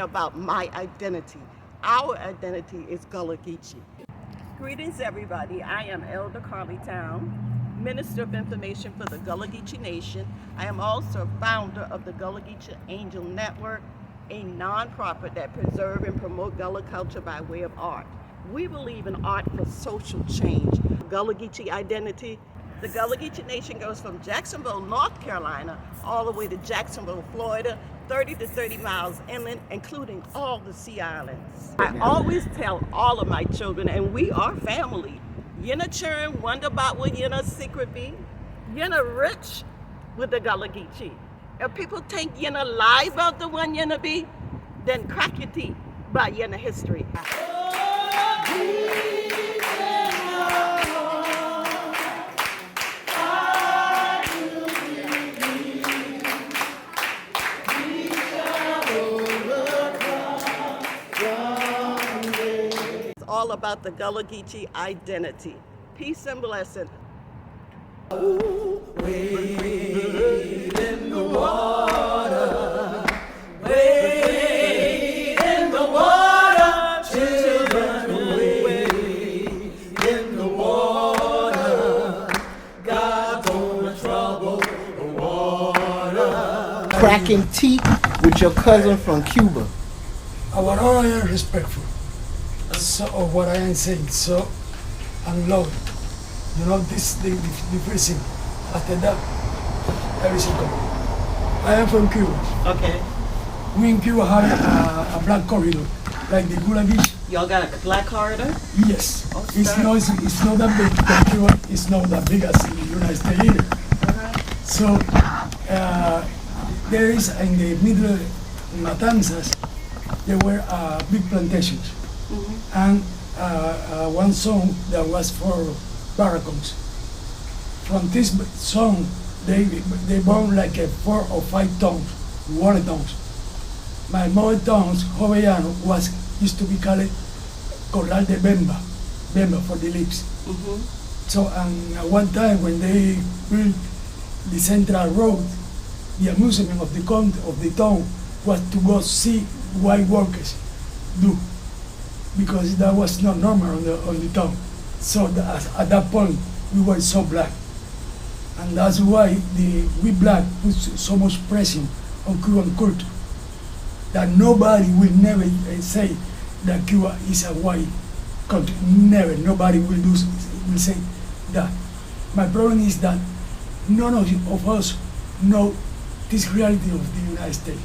talking about my identity. Our identity is Gullah Geechee. Greetings, everybody. I am Elder Carlie Towne, Minister of Information for the Gullah Geechee Nation. I am also founder of the GullahGeecheeangelnetwork, a nonprofit that preserves and promotes Gullah culture by way of art. We believe in art for social change. Gullah Geechee identity. The Gullah Geechee Nation goes from Jacksonville, North Carolina, all the way to Jacksonville, Florida, 30 to 30 miles inland, including all the Sea Islands. I always tell all of my children, and we are family, you're churn, wonder about what your secret be. You're rich with the Gullah Geechee. If people think you're lie about the one you're be, then crack your teeth by your history. All about the Gullah Geechee identity. Peace and blessing. Wade in the water, wade in the water, children, wade in the water. God don't trouble the water. Cracking teeth with your cousin from Cuba. Our honor and respectful. So of what I am saying, so unload. You know, this the first thing. After that, everything comes. I am from Cuba. Okay. We in Cuba have a black corridor, like the Gullah Geechee. Y'all got a black corridor? Yes. Oh, it's not that big, but Cuba is not that big as the United States either. So there is in the middle of Matanzas, there were big plantations. And one zone that was for barracks. From this zone, they born like 4 or 5 towns, water towns. My mother towns, Jovellano, used to be called Corral de Bemba for the lips. So at one time when they built the central road, the amusement of the town was to go see white workers do, because that was not normal on the town. So at that point, we were so black. And that's why we black put so much pressure on Cuban culture that nobody will never say that Cuba is a white country. Never, nobody will say that. My problem is that none of us know this reality of the United States.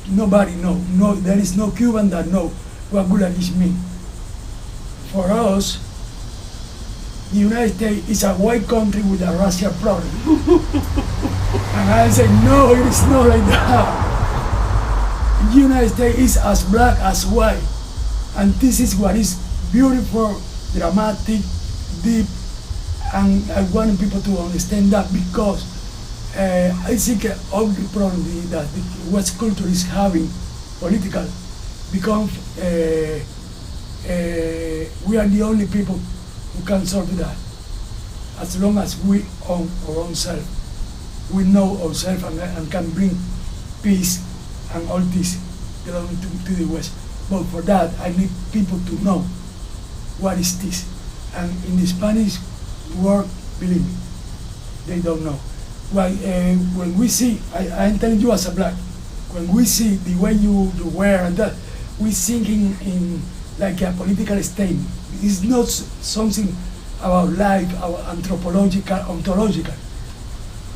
Nobody knows. No, there is no Cuban that knows what Gullah Geechee means. For us, the United States is a white country with a racial problem. And I say, no, it is not like that. The United States is as black as white. And this is what is beautiful, dramatic, deep, and I want people to understand that, because I think all the problem that the West culture is having, political, because we are the only people who can solve that. As long as we own our own self, we know ourselves and can bring peace and all this to the West. But for that, I need people to know what is this. And in the Spanish word, believe me, they don't know. Well, when we see, I'm telling you as a black, when we see the way you wear and that, we thinking in like a political statement. It's not something about life, about anthropological, ontological.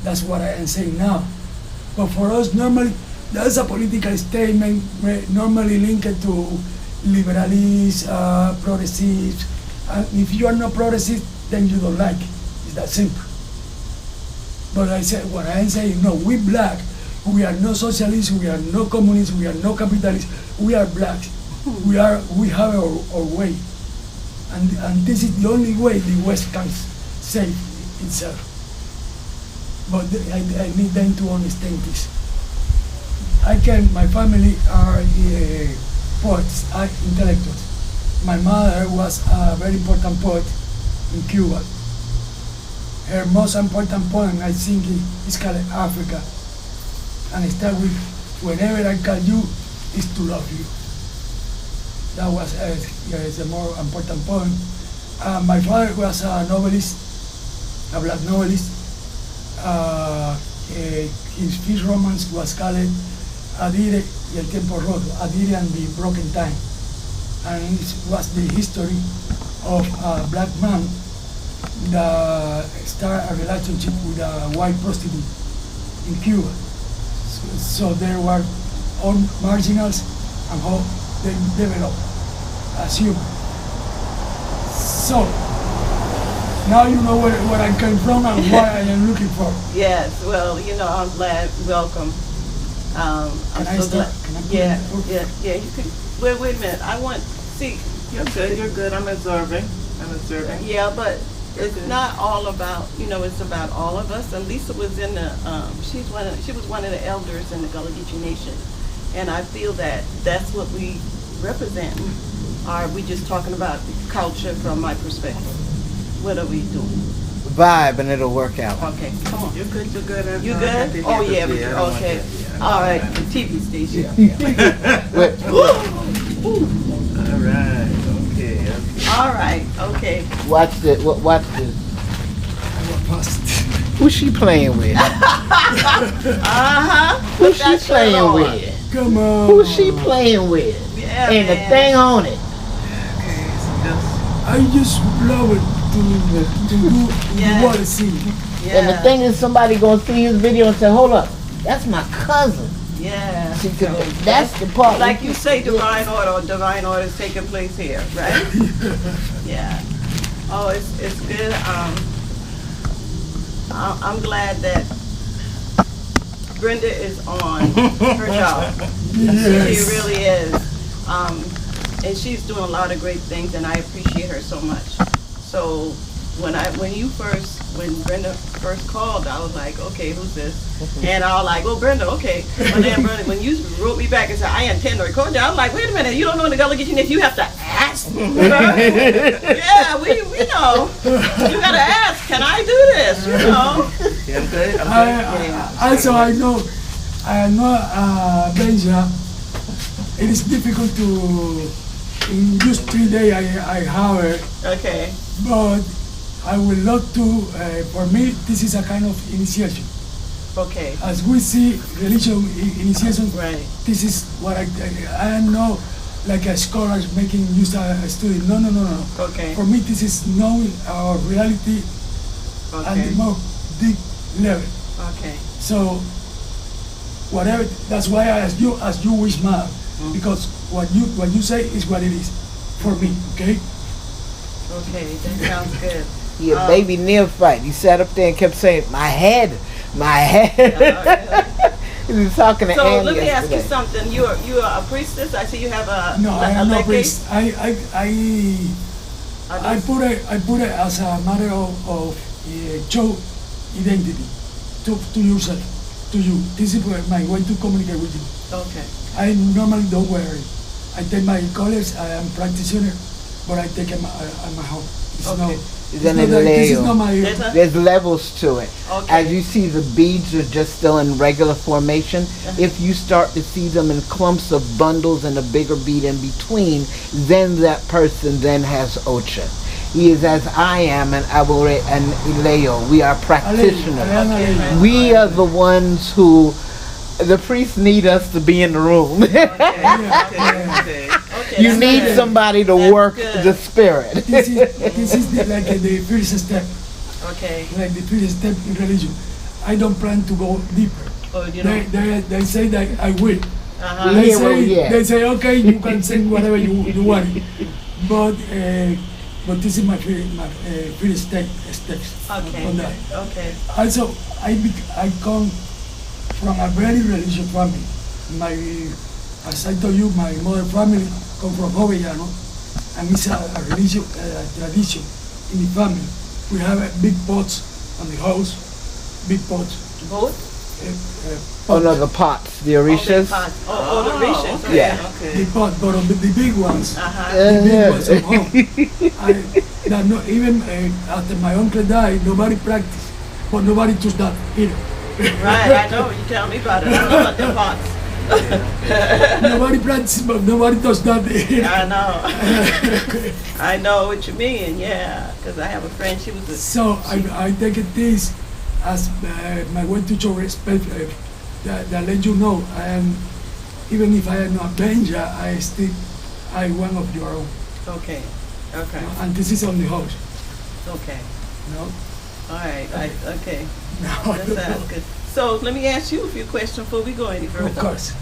That's what I am saying now. But for us, normally, that's a political statement normally linked to liberalism, progressives. And if you are not progressive, then you don't like it. It's that simple. But I said, what I am saying, no, we black, we are no socialists, we are no communists, we are no capitalists, we are blacks. We have our way. And this is the only way the West can save itself. But I need them to understand this. My family are poets, intellectuals. My mother was a very important poet in Cuba. Her most important poem, I think, is called Africa. And it starts with whenever I call you, is to love you. That was the more important point. My father was a novelist, a black novelist. His first romance was called Adire y el tiempo roto, Adire and the broken time. And it was the history of a black man that started a relationship with a white prostitute in Cuba. So there were all marginals and how they developed as human. So now you know where I came from and what I am looking for. Yes, well, I'm glad. Welcome. I'm so glad. Can I put Yeah, it? yeah. You can. Wait a minute. See, You're good. I'm observing. yeah, but it's not all about. It's about all of us. And Lesa was in the. She was one of the elders in the Gullah Geechee Nation, and I feel that that's what we represent. Are we just talking about culture from my perspective? What are we doing? Vibe and it'll work out. Okay, come on. You're good. You good? Oh yeah. Okay. All right. The TV station. All right. Okay. Watch this. Watch this. Who's she playing with? Who's she playing with? Come on. Who's she playing with? Yeah, And the man. thing on it. I just love it to do Yeah. the water scene. Yeah. And the thing is, somebody gonna see his video and say, "Hold up, that's my cousin." Yeah. See, 'cause that's the part. Like you say, divine order is taking place here, right? Yeah. Oh, it's good. I'm glad that Brenda is on her job. She really is. And she's doing a lot of great things, and I appreciate her so much. So when Brenda first called, I was like, okay, who's this? And I was like, oh, Brenda, okay. But then Brenda, when you wrote me back and said, I intend to record you, I was like, wait a minute, you don't know the Gullah Geechee Nation, you have to ask. Yeah, we know. You gotta ask, can I do this? Also, I know, Benja, it is difficult to, in just 3 days I have it, Okay. but I would love to, for me, this is a kind of initiation. Okay. As we see religion initiation, Right. this is what I am not like a scholar making use a student. No. Okay. For me, this is knowing our reality at Okay. the more deep level. Okay. So, whatever, that's why I ask you wish, man, because what you say is what it is for me, okay? Okay, that sounds good. He a baby neophyte. He sat up there and kept saying, "My head." He was talking to So Annie let me ask you yesterday. something. You are a priestess. I see you have a No, I am not priest. I just- put it as a matter of show identity to yourself, to you. This is my way to communicate with you. Okay. I normally don't wear it. I take my colors. I am practitioner, but I take them at my home. It's Okay. not. Then It's not it's like, this is Leo. not my. There's levels to it. Okay. As you see, the beads are just still in regular formation. If you start to see them in clumps of bundles and a bigger bead in between, then that person then has Ocha. He is as I am and Abore and Leo. We are practitioners. Okay. We are the ones who, the priests need us to be in the room. Okay. You that's need good. somebody to That's work good. the spirit. This is like the first step, Okay. like the first step in religion. I don't plan to go deeper. Oh, you know. They say that I will. Uh-huh. They Yeah, well, say yeah. they say okay, you can sing whatever you want, but this is my first steps Okay. on that. Okay. Also, I come from a very religious family. As I told you, my mother family come from Jovellano, and it's a religious tradition in the family. We have big pots on the house, big pots. Both? Oh no, the pots, the orishas. Oh, the Orishas. Okay. Yeah. The pot, but the big ones. Uh-huh. The big ones at home. That no, even after my uncle died, nobody practiced, but nobody took that either. Right, I know. You tell me about it. I know about the pots. Nobody practices, but nobody does that. I know. I know what you mean, yeah. Because I have a friend, she was a... So I take this as my way to show respect, that let you know, even if I am not danger, I one of your own. Okay, okay, And this is on the house. okay. No? All right, okay. No, That sounds good. So let me ask you a few questions before we go any further. of course.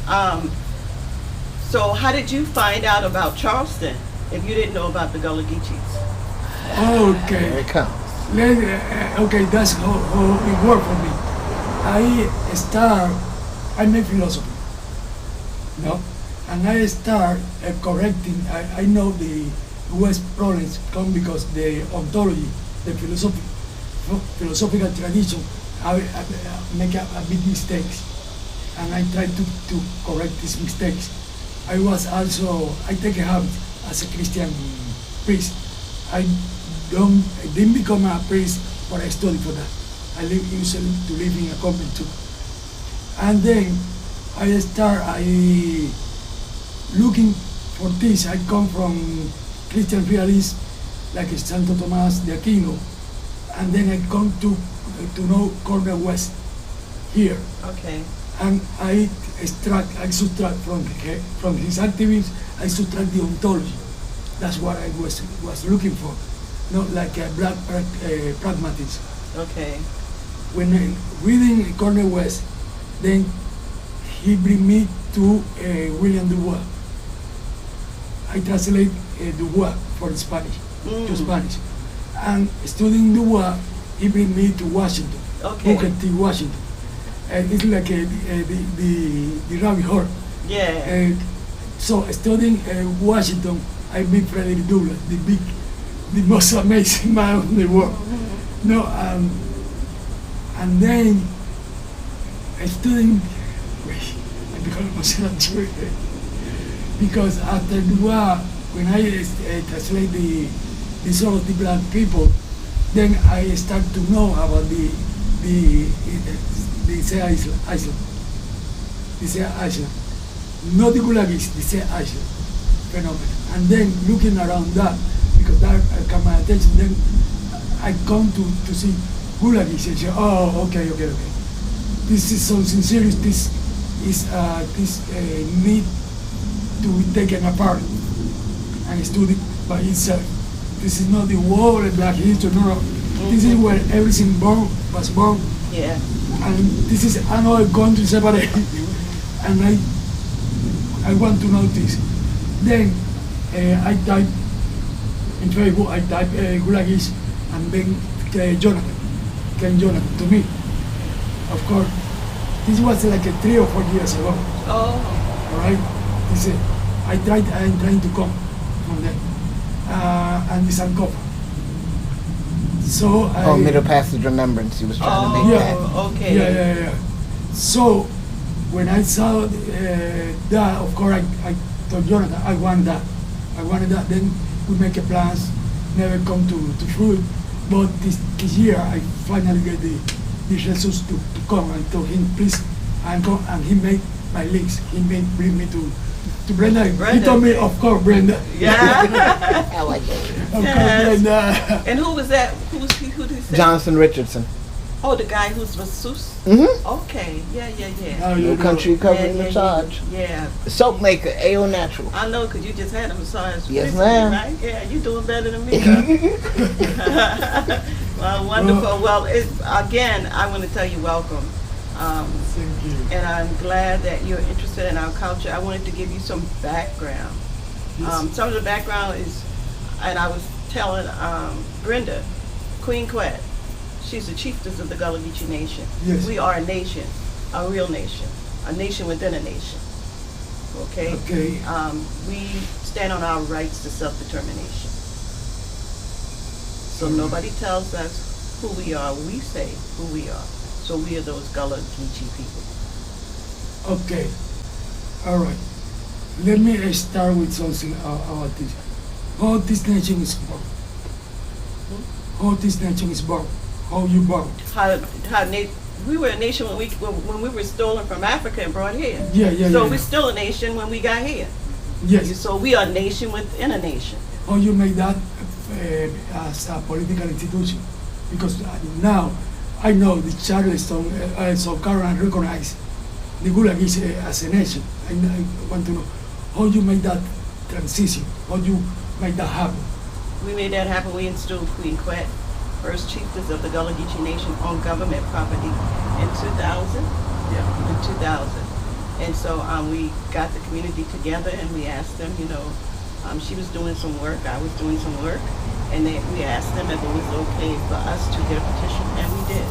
So how did you find out about Charleston if you didn't know about the Gullah Geechees? Here Okay. it comes. Okay, that's how it worked for me. I made philosophy, no? And I start correcting, I know the West problems come because the ontology, the philosophical tradition, I make a big mistakes. And I try to correct these mistakes. I take a habit as a Christian priest. I didn't become a priest, but I studied for that. I usually to live in a convent too. And then I looking for this. I come from Christian realism, like Santo Tomás de Aquino, and then I come to know Corner West here. Okay. And I subtract from his activities, I subtract the ontology. That's what I was looking for, not like a black pragmatism. Okay. When reading Corner West, then he bring me to William Dubois. I translate Dubois for Spanish, to Spanish. And studying Dubois, he bring me to Washington, Okay. Booker T. Washington. And it's like the rabbit hole. Yeah. So studying Washington, I meet Frederick Douglass, the most amazing man in the world. No, and then studying, I become emotional because after Dubois, when I translate the soul of the black people, then I start to know about the Island. Not the Gullah Geechee, the Sea Island phenomenon. And then looking around that, because that caught my attention, then I come to see Gullah Geechee and say, oh, okay. This is something serious. This is need to be taken apart and studied by itself. This is not the war of black history, no. This is where everything was born. Yeah. And this is another country separate. And I want to know this. Then I type in Facebook, I type Gullah Geechee and then Ken Jonathan to me. Of course, this was like 3 or 4 years ago. Oh. All right. This is, I'm trying to come from there. And this uncover. So Middle Passage Remembrance. He was trying to make that. Okay. Yeah. So when I saw that, of course, I told Jonathan, I wanted that. Then we make a plans, never come to fruit. But this year, I finally get the resources to come. I told him, please, and come. And he made my links. He bring me to Brenda. He told me, of course, Brenda. Yeah. I like that. Of course, Brenda. And who was that? Who did he say? Jonathan Richardson. Oh, the guy who's masseuse? Mm-hmm. Okay. Yeah. Oh, No country covering Yeah. massage. Yeah. Soap maker, AO Natural. I know, because you just had a massage. Yes, recently, ma'am. Right? Yeah, you're doing better than me. Huh? Well, wonderful. Well, again, I want to tell you welcome. Thank you. And I'm glad that you're interested in our culture. I wanted to give you some background. Yes. Some of the background is, and I was telling Brenda, Queen Quet, she's the chiefess of the Gullah Geechee Nation. Yes. We are a nation, a real nation, a nation within a nation. Okay? Okay. We stand on our rights to self-determination. So nobody tells us who we are, we say who we are. So we are those Gullah Geechee people. Okay. All right. Let me start with something about this. How this nation is born. How this nation is born. How you born. How we were a nation when we were stolen from Africa and brought here. Yeah. We're still a nation when we got here. Yes. So we are a nation within a nation. How you make that as a political institution? Because now I know the Charleston, South Carolina recognize the Gullah Geechee as a nation. I want to know how you make that transition, how you make that happen. We made that happen. We installed Queen Krak, first chiefess of the Gullah Geechee Nation, on government property in 2000. Yeah. In 2000. And so we got the community together and we asked them, she was doing some work, I was doing some work, and we asked them if it was okay for us to get a petition, and we did.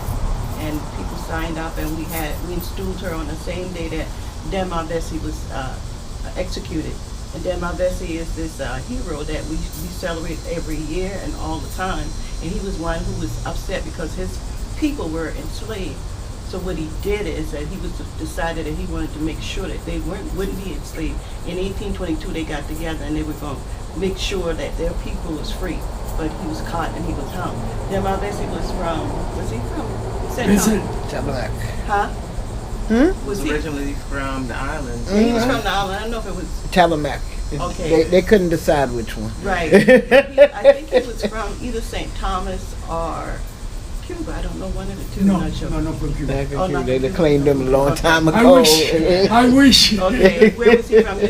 And people signed up, and we installed her on the same day that Dan Malvesi was executed. And Dan Malvesi is this hero that we celebrate every year and all the time. And he was one who was upset because his people were enslaved. So what he did is that he decided that he wanted to make sure that they wouldn't be enslaved. In 1822, they got together and they were going to make sure that their people was free. But he was caught and he was hung. Dan Malvesi was he from? Tablac. Huh? Was originally from the island. Yeah, he was from the island. I don't know if it was Tablac. Okay. They couldn't decide which one. Right. I think he was from either St. Thomas or Cuba. I don't know, one of the two. No, I'm not sure. no, from Cuba. Oh, not They from Cuba. claimed them a long time I ago. wish. Okay, where was he from?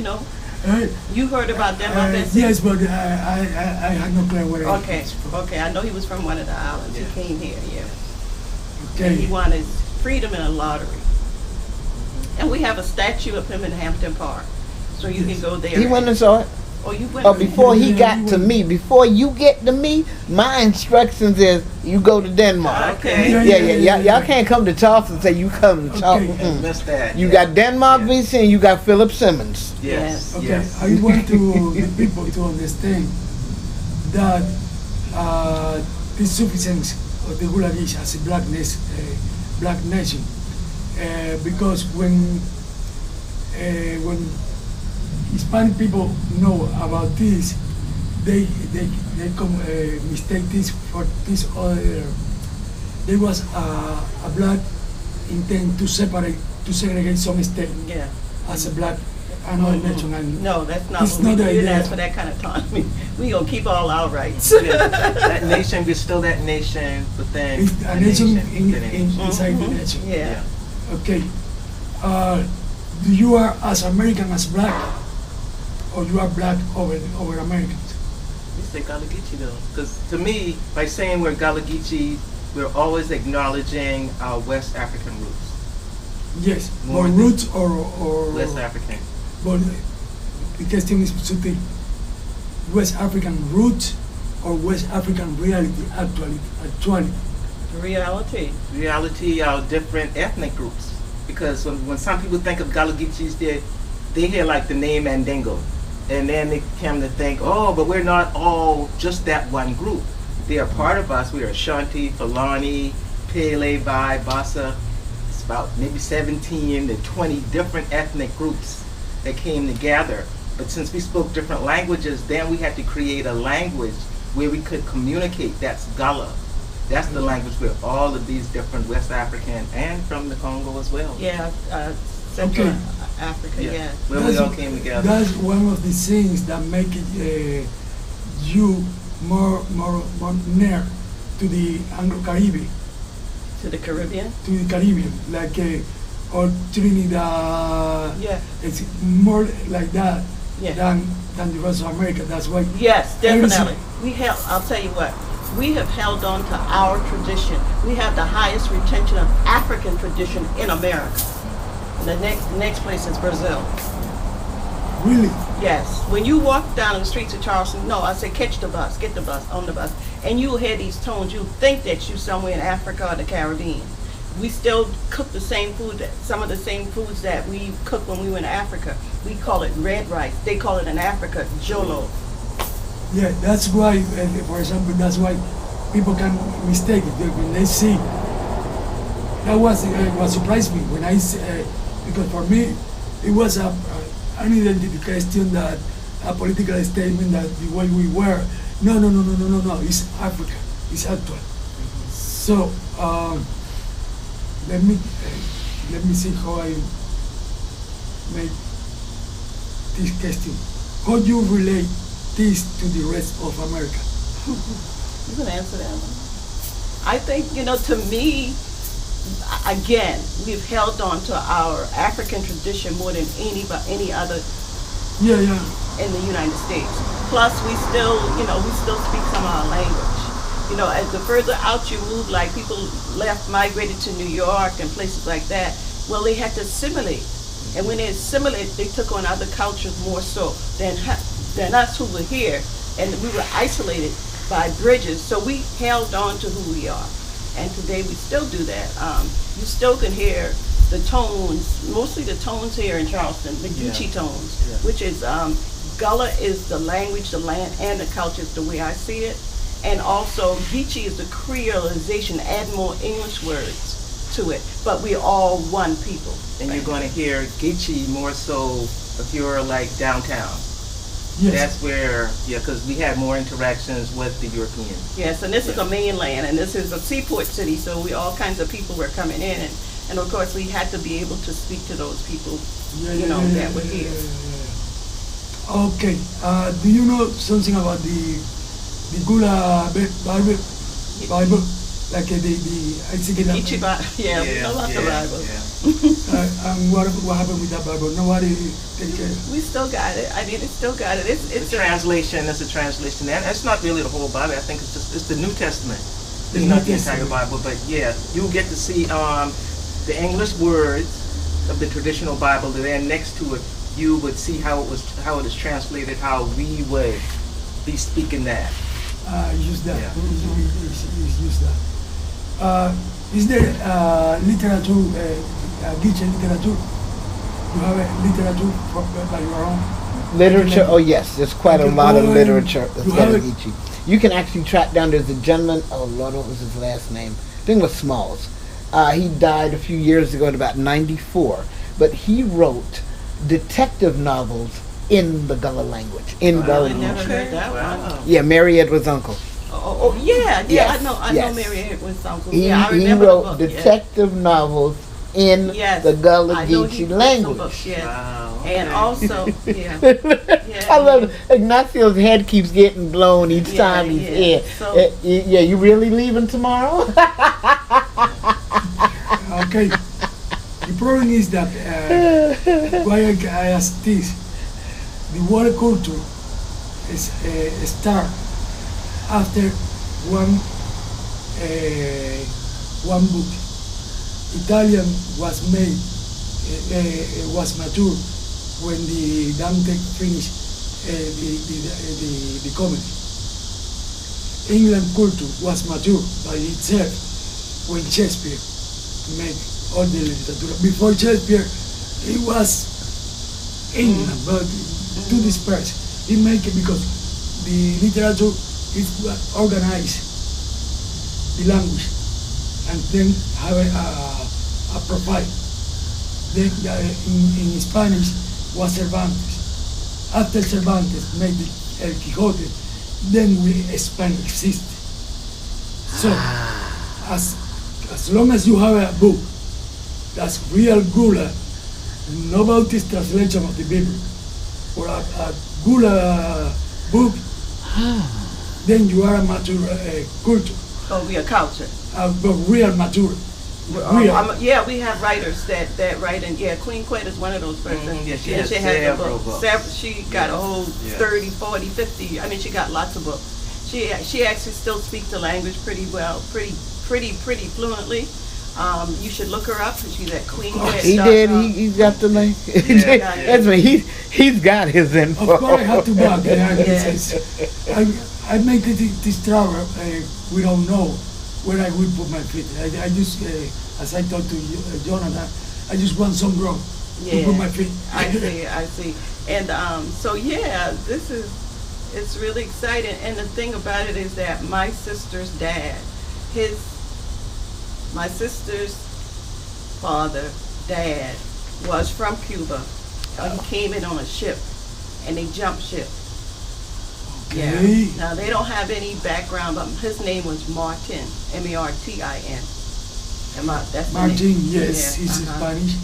You heard about Dan Malvesi? Yes, but I had no clue where Okay, he was from. okay. I know he was from one of the islands. Yeah. He came here, yeah. Okay. He won his freedom in a lottery. And we have a statue of him in Hampton Park. So you can go there. He went and saw it. Oh, you went. Oh, before he Yeah, got he to went. me, before you get to me, my instructions is you go to Denmark. Okay. Yeah. Y'all can't come to Charleston and say you come to Charleston. Okay. Mm-mm. Missed that. You yeah. got Denmark VC and you got Philip Simmons. Yes. Okay, Yes. I want to the people to understand that the sufficiency of the Gullah Geechee as a black nation, because when Hispanic people know about this, they mistake this for this other. There was a black intent to segregate some state Yeah. as a black another nation. And No, that's not It's what we not do. the We didn't idea. ask for that kind of autonomy. We gonna keep all our rights. Yeah. That nation, we're still that nation within it's a nation within a nation. inside the Mhm. nation. Yeah. Okay. Do you are as American as black, or you are black over Americans? We say Gullah Geechee though, because to me, by saying we're Gullah Geechee, we're always acknowledging our West African roots. Yes. More Or than- roots or West African. but the question is something West African roots or West African reality actually. Reality. Reality, our different ethnic groups. Because when some people think of Gullah Geechees, they hear like the name Mandingo. And then they come to think, oh, but we're not all just that one group. They are part of us. We are Ashanti, Fulani, Pele, Bai, Bassa. It's about maybe 17 to 20 different ethnic groups that came together. But since we spoke different languages, then we had to create a language where we could communicate. That's Gullah. That's the language where all of these different West African and from the Congo as well. Yeah. Central Okay. Africa. Yeah. Where we all came together. That's one of the things that make it you more near to the Anglo-Caribbean, To the Caribbean. to the Caribbean, like or Trinidad. Yeah. It's more like that Yeah. than the rest of America. That's why. Yes, definitely. Everything- I'll tell you what, we have held on to our tradition. We have the highest retention of African tradition in America. The next place is Brazil. Really. Yes. When you walk down the streets of Charleston, no, I say catch the bus, get the bus, on the bus, and you'll hear these tones. You'll think that you're somewhere in Africa or the Caribbean. We still cook the same food, some of the same foods that we cooked when we went to Africa. We call it red rice. They call it in Africa jolo. Yeah, that's why, for example, that's why people can mistake it when they see. That was what surprised me when I because for me it was an identity question, that a political statement that the way we were. No. It's Africa. It's actual. So let me see how I make this question. How you relate this to the rest of America? You can answer that one. I think, to me, again, we've held on to our African tradition more than any other Yeah. in the United States. Plus, we still speak some of our language. As the further out you move, like people migrated to New York and places like that, well, they had to assimilate. And when they assimilated, they took on other cultures more so than us who were here. And we were isolated by bridges. So we held on to who we are. And today we still do that. You still can hear the tones, mostly the tones here in Charleston, the Geechee tones, which is, Gullah is the language, the land, and the culture is the way I see it. And also Geechee is the creolization, add more English words to it. But we're all one people. And you're going to hear Geechee more so if you're like downtown. Yes. That's where, because we had more interactions with the Europeans. Yes, and this is a mainland, and this is a seaport city, so all kinds of people were coming in, and of course we had to be able to speak to those people, that were here. Okay. Do you know something about the Gullah Bible? Like the I think it's Geechee Bible, we know about the Bible. and what happened with that Bible? Nobody take care. We still got it. I mean, it still got it. It's a translation. It's a translation, and it's not really the whole Bible. I think it's the New Testament. The It's New not the Testament. entire Bible, but you'll get to see the English words of the traditional Bible. And then next to it, you would see how it is translated, how we would be speaking that. Use that. Yeah. Use that. Is there literature, Geechee literature? You have a literature by your own? Literature? Oh yes, there's quite a Okay, lot of go literature ahead. that's You got have a it? Geechee. You can actually track down, there's a gentleman, oh Lord, what was his last name? I think it was Smalls. He died a few years ago at about 94, but he wrote detective novels in the Gullah language, in Gullah I never Geechee. heard that one. Yeah, Mary Edwards' uncle. Yeah, Yes, I know yes. Mary Edwards' uncle. He, I he remember wrote the book, detective novels in Yes, the Gullah I know he Geechee wrote some language. books, yes. Wow. And okay. also, I love it. Ignacio's head keeps getting blown each time he's here. So, You really leaving tomorrow? Okay. The problem is that why I ask this, the water culture is start after one book. Italian was made, was mature when the Dante finished the comedy. England culture was mature by itself when Shakespeare made all the literature. Before Shakespeare, it was England, but to disperse. He made it because the literature is what organized the language and then have a profile. Then in Spanish was Cervantes. After Cervantes made El Quijote, then Spanish existed. So, as long as you have a book that's real Gullah, no Baptist translation of the Bible, or a Gullah book, then you are a mature culture, we a culture. but real mature. Real. We have writers that write, and Queen Quet is one of those persons. Yeah, she And has has several a book. books. She got a whole Yeah. 30, 40, 50. I mean, she got lots of books. She actually still speaks the language pretty well, pretty fluently. You should look her up. She's at Queen Quet. He did. He's got the link. That's me. He's got his info. Of course, I have to back. Yes. I make this travel. We don't know where I will put my feet. I just, as I talked to Jonathan, I just want some ground to put my feet. I see. And it's really exciting. And the thing about it is that my sister's dad, my sister's dad was from Cuba. He came in on a ship, and they jumped ship. Okay. Yeah. Now they don't have any background, but his name was Martin, Martin. That's the Martin, name. yes, Yeah, he's Spanish.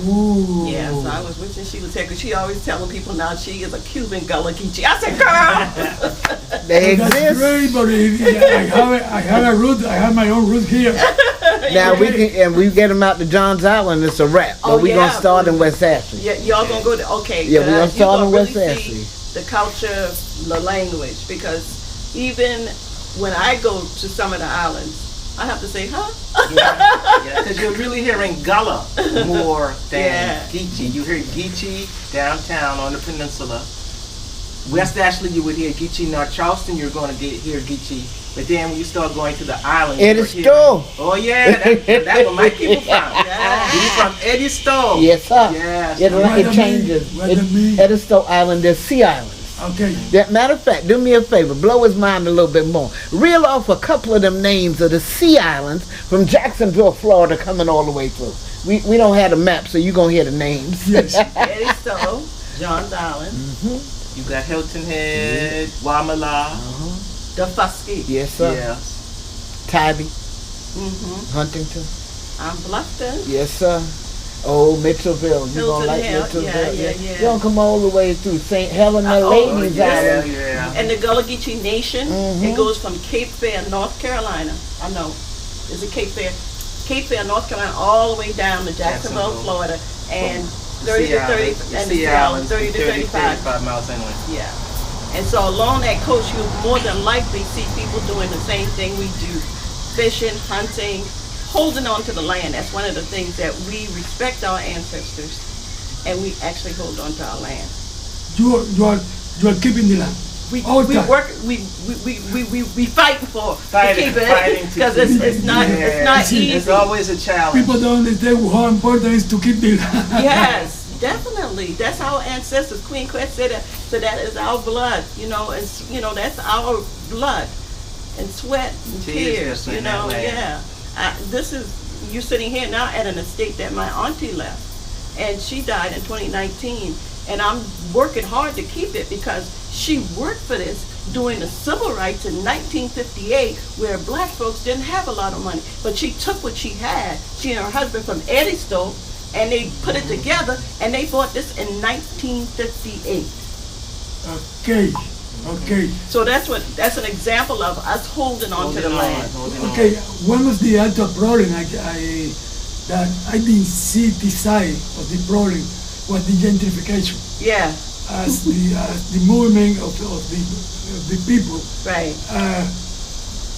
Ooh. Yeah, so I was wishing she was here because she always telling people now she is a Cuban Gullah Geechee. I said, girl! They That's exist. great, but I have a root. I have my own root here. Now we can, and we get them out to Johns Island. It's a wrap. But Oh, we gonna yeah. start in West Ashley. Yeah, y'all gonna go to, okay. Yeah, we're gonna you start in really West Ashley. see the culture, the language, because even when I go to some of the islands, I have to say, huh? Yeah, because you're really hearing Gullah more than Yeah. Geechee. You hear Geechee downtown on the peninsula. West Ashley, you would hear Geechee. North Charleston, you're going to hear Geechee. But then when you start going to the islands, Eddie you're hearing- Stowe. Oh yeah, that's what my people from. Yeah. We from Eddie Stowe. Yes, sir. Yes. It Where changes. the me? Edisto Island, there's Sea Islands. Okay. That matter of fact, do me a favor, blow his mind a little bit more. Reel off a couple of them names of the Sea Islands from Jacksonville, Florida, coming all the way through. We don't have the map, so you're gonna hear the names. Yes. Eddie Stowe, Johns Island, You got Hilton Head, Wamala. the Fusky. Yes, sir. Yes. Tybee, Mm-hmm. Huntington. I'm Bluffton. Yes, sir. Oh, Mitchellville. You gonna Hilton like Head, Mitchellville? yeah. You gonna come all the way through St. Helena, Oh, Ladies yeah. Island. Yeah. And the Gullah Geechee Nation, Mhm. it goes from Cape Fear, North Carolina. I know. Is it Cape Fear? Cape Fear, North Carolina, all the way down to Jacksonville, Jacksonville. Florida. And The 30 Sea to 30, Islands, the and Sea the Islands, 30 to 35. 35 miles inland. Yeah. And so along that coast, you'll more than likely see people doing the same thing we do. Fishing, hunting, holding on to the land. That's one of the things that we respect our ancestors, and we actually hold on to our land. You are keeping the land. We All we time. work we fighting for Fighting to keep to it because it's not Yeah. easy. It's always a challenge. People don't understand how important it is to keep the land. Yes, definitely. That's our ancestors. Queen Quet said that. So that is our blood. And that's our blood and sweat and Tears tears. You in that know, land. yeah. This is you're sitting here now at an estate that my auntie left, and she died in 2019. And I'm working hard to keep it because she worked for this during the civil rights in 1958, where black folks didn't have a lot of money. But she took what she had, she and her husband from Eddystone, and they put it together, and they bought this in 1958. Okay. So that's an example of us holding on to the land. Okay, one of the other problem that I didn't see the side of the problem was the gentrification. Yeah, As the movement of the people. right.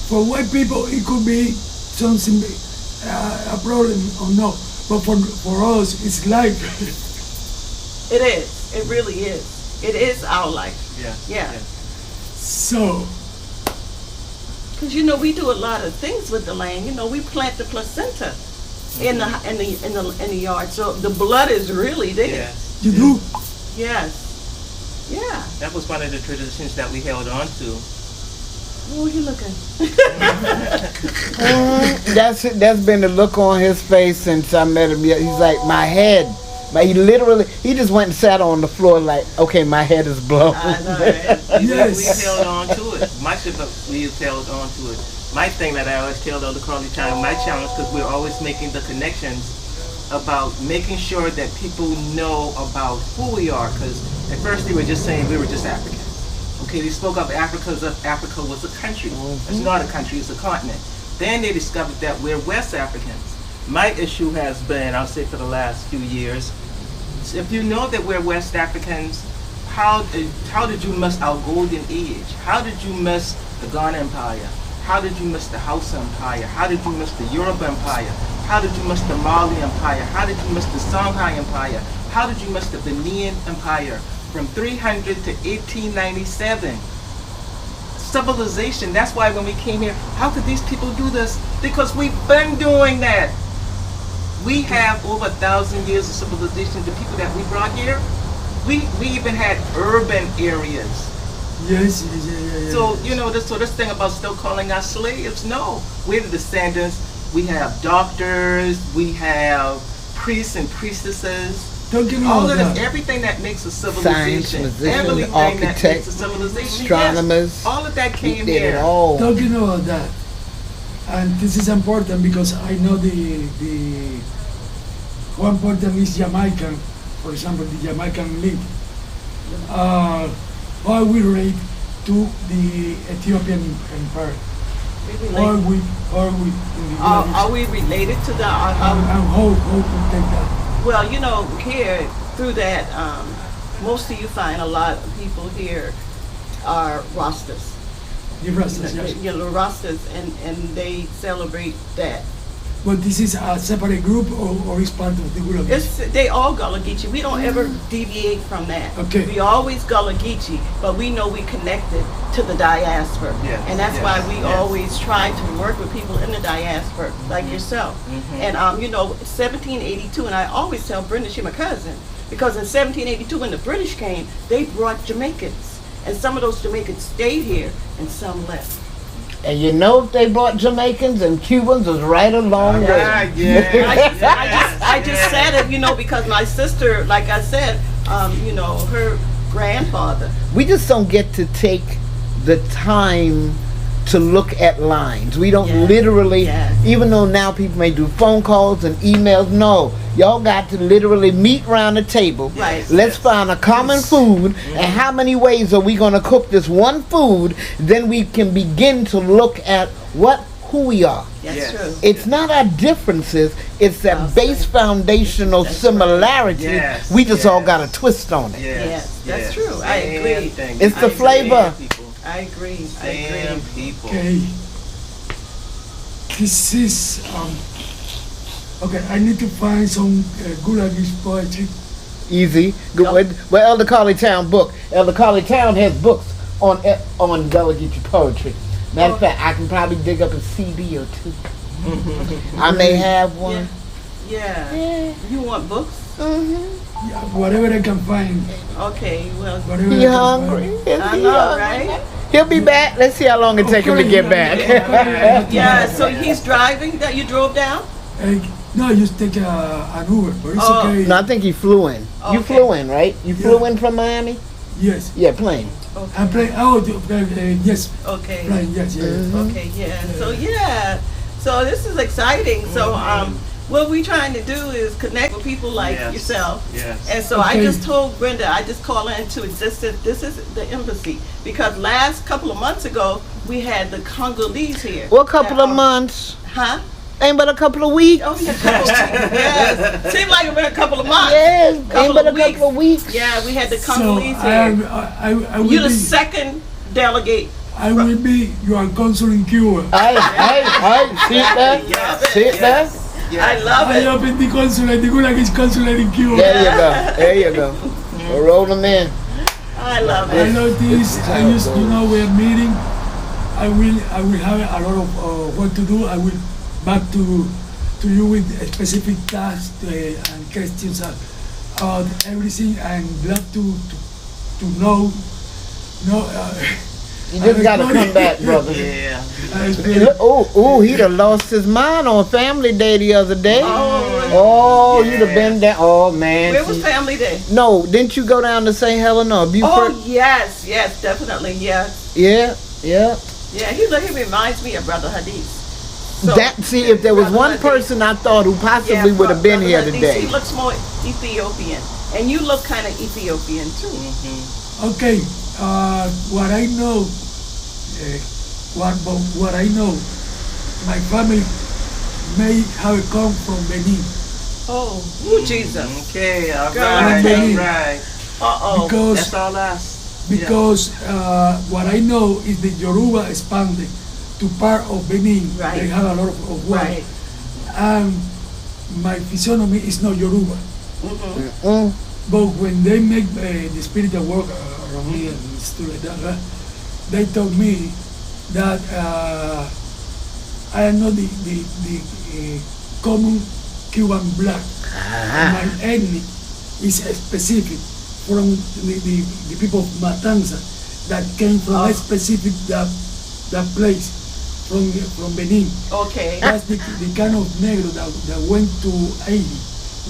For white people, it could be something a problem or no, but for us, it's life. It is. It really is. It is our life. Yeah. Yeah. So, Because we do a lot of things with the land. We plant the placenta in the yard, so the blood is really there. Yes. you do. Yes. Yeah. That was one of the traditions that we held on to. Oh, you looking? That's been the look on his face since I met him. He's like, my head. But he just went and sat on the floor like, okay, my head is blown. I know, right? Yes. We held on to it. Much of it, we held on to it. My thing that I always tell Elder Carlie time, my challenge, because we're always making the connections about making sure that people know about who we are. Because at first they were just saying we were just Africans. Okay, they spoke of Africa as if Africa was a country. It's not a country, it's a continent. Then they discovered that we're West Africans. My issue has been, I'll say for the last few years, if you know that we're West Africans, how did you miss our golden age? How did you miss the Ghana Empire? How did you miss the Hausa Empire? How did you miss the Yoruba Empire? How did you miss the Mali Empire? How did you miss the Songhai Empire? How did you miss the Benin Empire? From 300 to 1897. Civilization, that's why when we came here, how could these people do this? Because we've been doing that. We have over 1,000 years of civilization. The people that we brought here, we even had urban areas. Yes. So, this thing about still calling us slaves, no. We're the descendants. We have doctors, we have priests and priestesses. Talking All about of that. this, everything that makes a civilization, Science, everything musicians, that makes a architects, civilization, astronomers. yes, all of that We came did it here. all. Talking about that, And this is important because I know the one important is Jamaican, for example, the Jamaican link. How we relate to the Ethiopian empire? Are we in the Are we related to the? and how we take that? Well, you know, here through that, most of you find a lot of people here are Rastas. The Rastas, yes. You know, Rastas, and they celebrate that. But this is a separate group or is part of the Gullah Geechee? They all Gullah Geechee. We don't ever deviate from that. Okay. We always Gullah Geechee, but we know we connected to the diaspora. Yes, And that's yes, why we yes. always try to work with people in the diaspora, like yourself. And, you know, 1782, and I always tell Brenda, she's my cousin, because in 1782 when the British came, they brought Jamaicans. And some of those Jamaicans stayed here and some left. And you know if they brought Jamaicans and Cubans was right along with Right, it. yeah. I just said it, you know, because my sister, like I said, you know, her grandfather. We just don't get to take the time to look at lines. We don't Yes, literally, yes. even though now people may do phone calls and emails, no. Y'all got to literally meet around the table. Right. Let's find a common food, and how many ways are we going to cook this one food? Then we can begin to look at who we are. That's Yes. true. It's not our differences, it's that I'll base say. foundational That's similarity. Yes, We just all yes. got a twist on it. Yes, that's true. I agree. It's the I flavor. I agree. I Same agree. people. Okay. This is okay. I need to find some Gullah Geechee poetry. Easy. Go with Elder Carlie Towne book. Elder Carlie Towne has books on Gullah Geechee poetry. Matter of fact, I can probably dig up a CD or two. I may have one. Yeah. You want books? Yeah, whatever I can find. Okay, well, Whatever He I can hungry. find. Is I he know, hungry? right? He'll be back. Let's see how long it take him to get back. Yeah, so he's driving, that you drove down? No, I just take an Uber, but it's Oh. okay. No, I think he flew in. You Okay. flew in, right? You Yeah. flew in from Miami? Yes. Yeah, plane. I'm playing. Oh, yes. Okay. Flying. Yes. Okay, yeah. So this is exciting. So what we're trying to do is connect with people like Yes. yourself. Yes. And so I Okay. just told Brenda, I just call her into existence. This is the embassy. Because last couple of months ago, we had the Congolese here. Well, a couple That, of months. Huh? Ain't but a couple of weeks. Oh, yeah, yes. Seemed like it been a couple of months. Yes, ain't Couple but a of weeks. couple of weeks. Yeah, we had the So Congolese I here. will You're the be. second delegate. I will be your consul in Cuba. Hey, sit there. Yes. Sit there. I love I it. opened the consulate, the Gullah Geechee consulate in Cuba. There you go. There you go. We'll roll them in. I love I it. know this. It's I used, we're meeting. I will have a lot of what to do. I will back to you with specific tasks and questions about everything. I'm glad to know. You just gotta come back, brother. Yeah. He'd have lost his mind on Family Day the other day. Oh, You'd have been there. Oh, man. where was Family Day? No, didn't you go down to St. Helena or Beaufort? Oh, yes, definitely, yes. Yeah. Yeah, he reminds me of Brother Hadith. So, If there was Brother one Hadith. person I thought who possibly would have been Brother here Hadith, today. He looks more Ethiopian. And you look kind of Ethiopian, too. Okay, what I know, what I know, my family may have come from Benin Oh, Jesus. Okay, all Girl, right, okay. all right. Uh-oh. That's all us. because what I know is the Yoruba expanded to part of Benin. Right. They have a lot of work. Right. And my physiognomy is not Yoruba. Mm. But when they make the spiritual work around me and stuff like that, right, they told me that I am not the common Cuban black. My ethnic is specific from the people of Matanza that came from a specific that place from Benin. Okay. That's the kind of Negro that went to Haiti,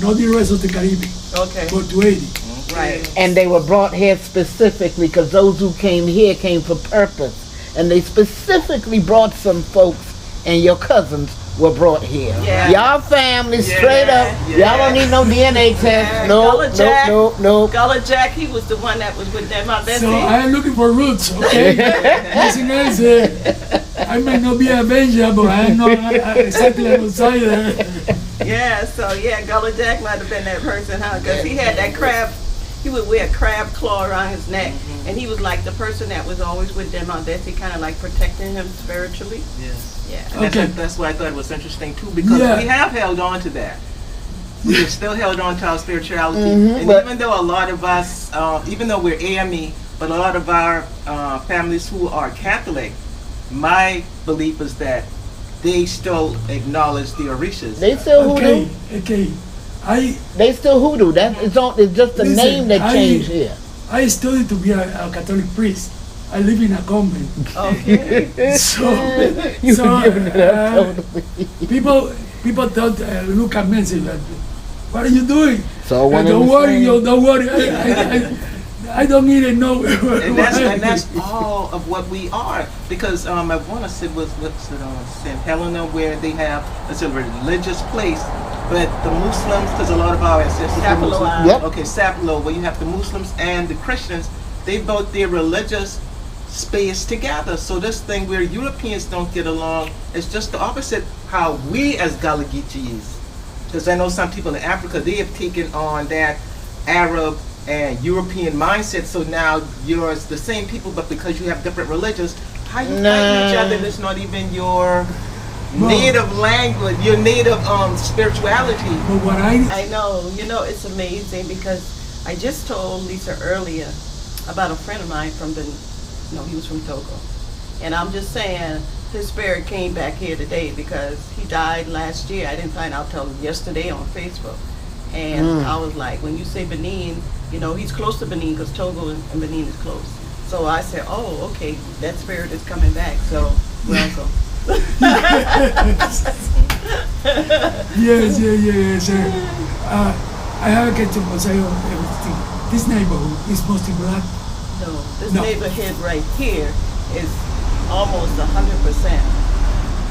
not the rest of the Caribbean, Okay. but to Haiti. Right. And they were brought here specifically because those who came here came for purpose. And they specifically brought some folks and your cousins were brought here. Yeah. Y'all family, Yeah. straight up. Yeah. Y'all don't need no DNA test. Yeah. No, Gullah Jack. no. Gullah Jack, he was the one that was with them. So I am looking for roots, okay? Listen, I may not be a Avenger, but I am not exactly an outsider. Yeah, so yeah, Gullah Jack might have been that person, huh? Because he had that crab, he would wear a crab claw around his neck, and he was like the person that was always with them on that, he kind of like protecting him spiritually. Yes. Yeah. And Okay. that's why I thought it was interesting too, because Yeah. we have held on to that. We have still held on to our spirituality, and but- even though a lot of us, even though we're AME, but a lot of our families who are Catholic, my belief is that they still acknowledge the Orishas. They still hoodoo. Okay. They still hoodoo. It's just the Listen, name that changed here. I studied to be a Catholic priest. I live in a convent. Okay. So, You so were giving it up totally. people thought, look at me and say, what are you doing? So one of Don't the worry, things- yo, don't worry. I don't even know. And that's all of what we are. Because I want to say what's it St. Helena, where they have it's a religious place, but the Muslims, because a lot of our ancestors were Sapelo Muslims. Island. Yep. Okay, Sapelo, where you have the Muslims and the Christians, they built their religious space together. So this thing where Europeans don't get along is just the opposite how we as Gullah Geechees. Because I know some people in Africa, they have taken on that Arab and European mindset, so now you're the same people, but because you have different religions, how you fight each other that's not even your native language, your native spirituality. But what I know, it's amazing because I just told Lisa earlier about a friend of mine he was from Togo. And I'm just saying, his spirit came back here today because he died last year. I didn't find out till yesterday on Facebook. And I was like, when you say Benin, he's close to Benin because Togo and Benin is close. So I said, oh, okay, that spirit is coming back. So, welcome. Yes. I have a question to say on everything. This neighborhood is mostly black. No, this No. neighborhood right here is almost 100%.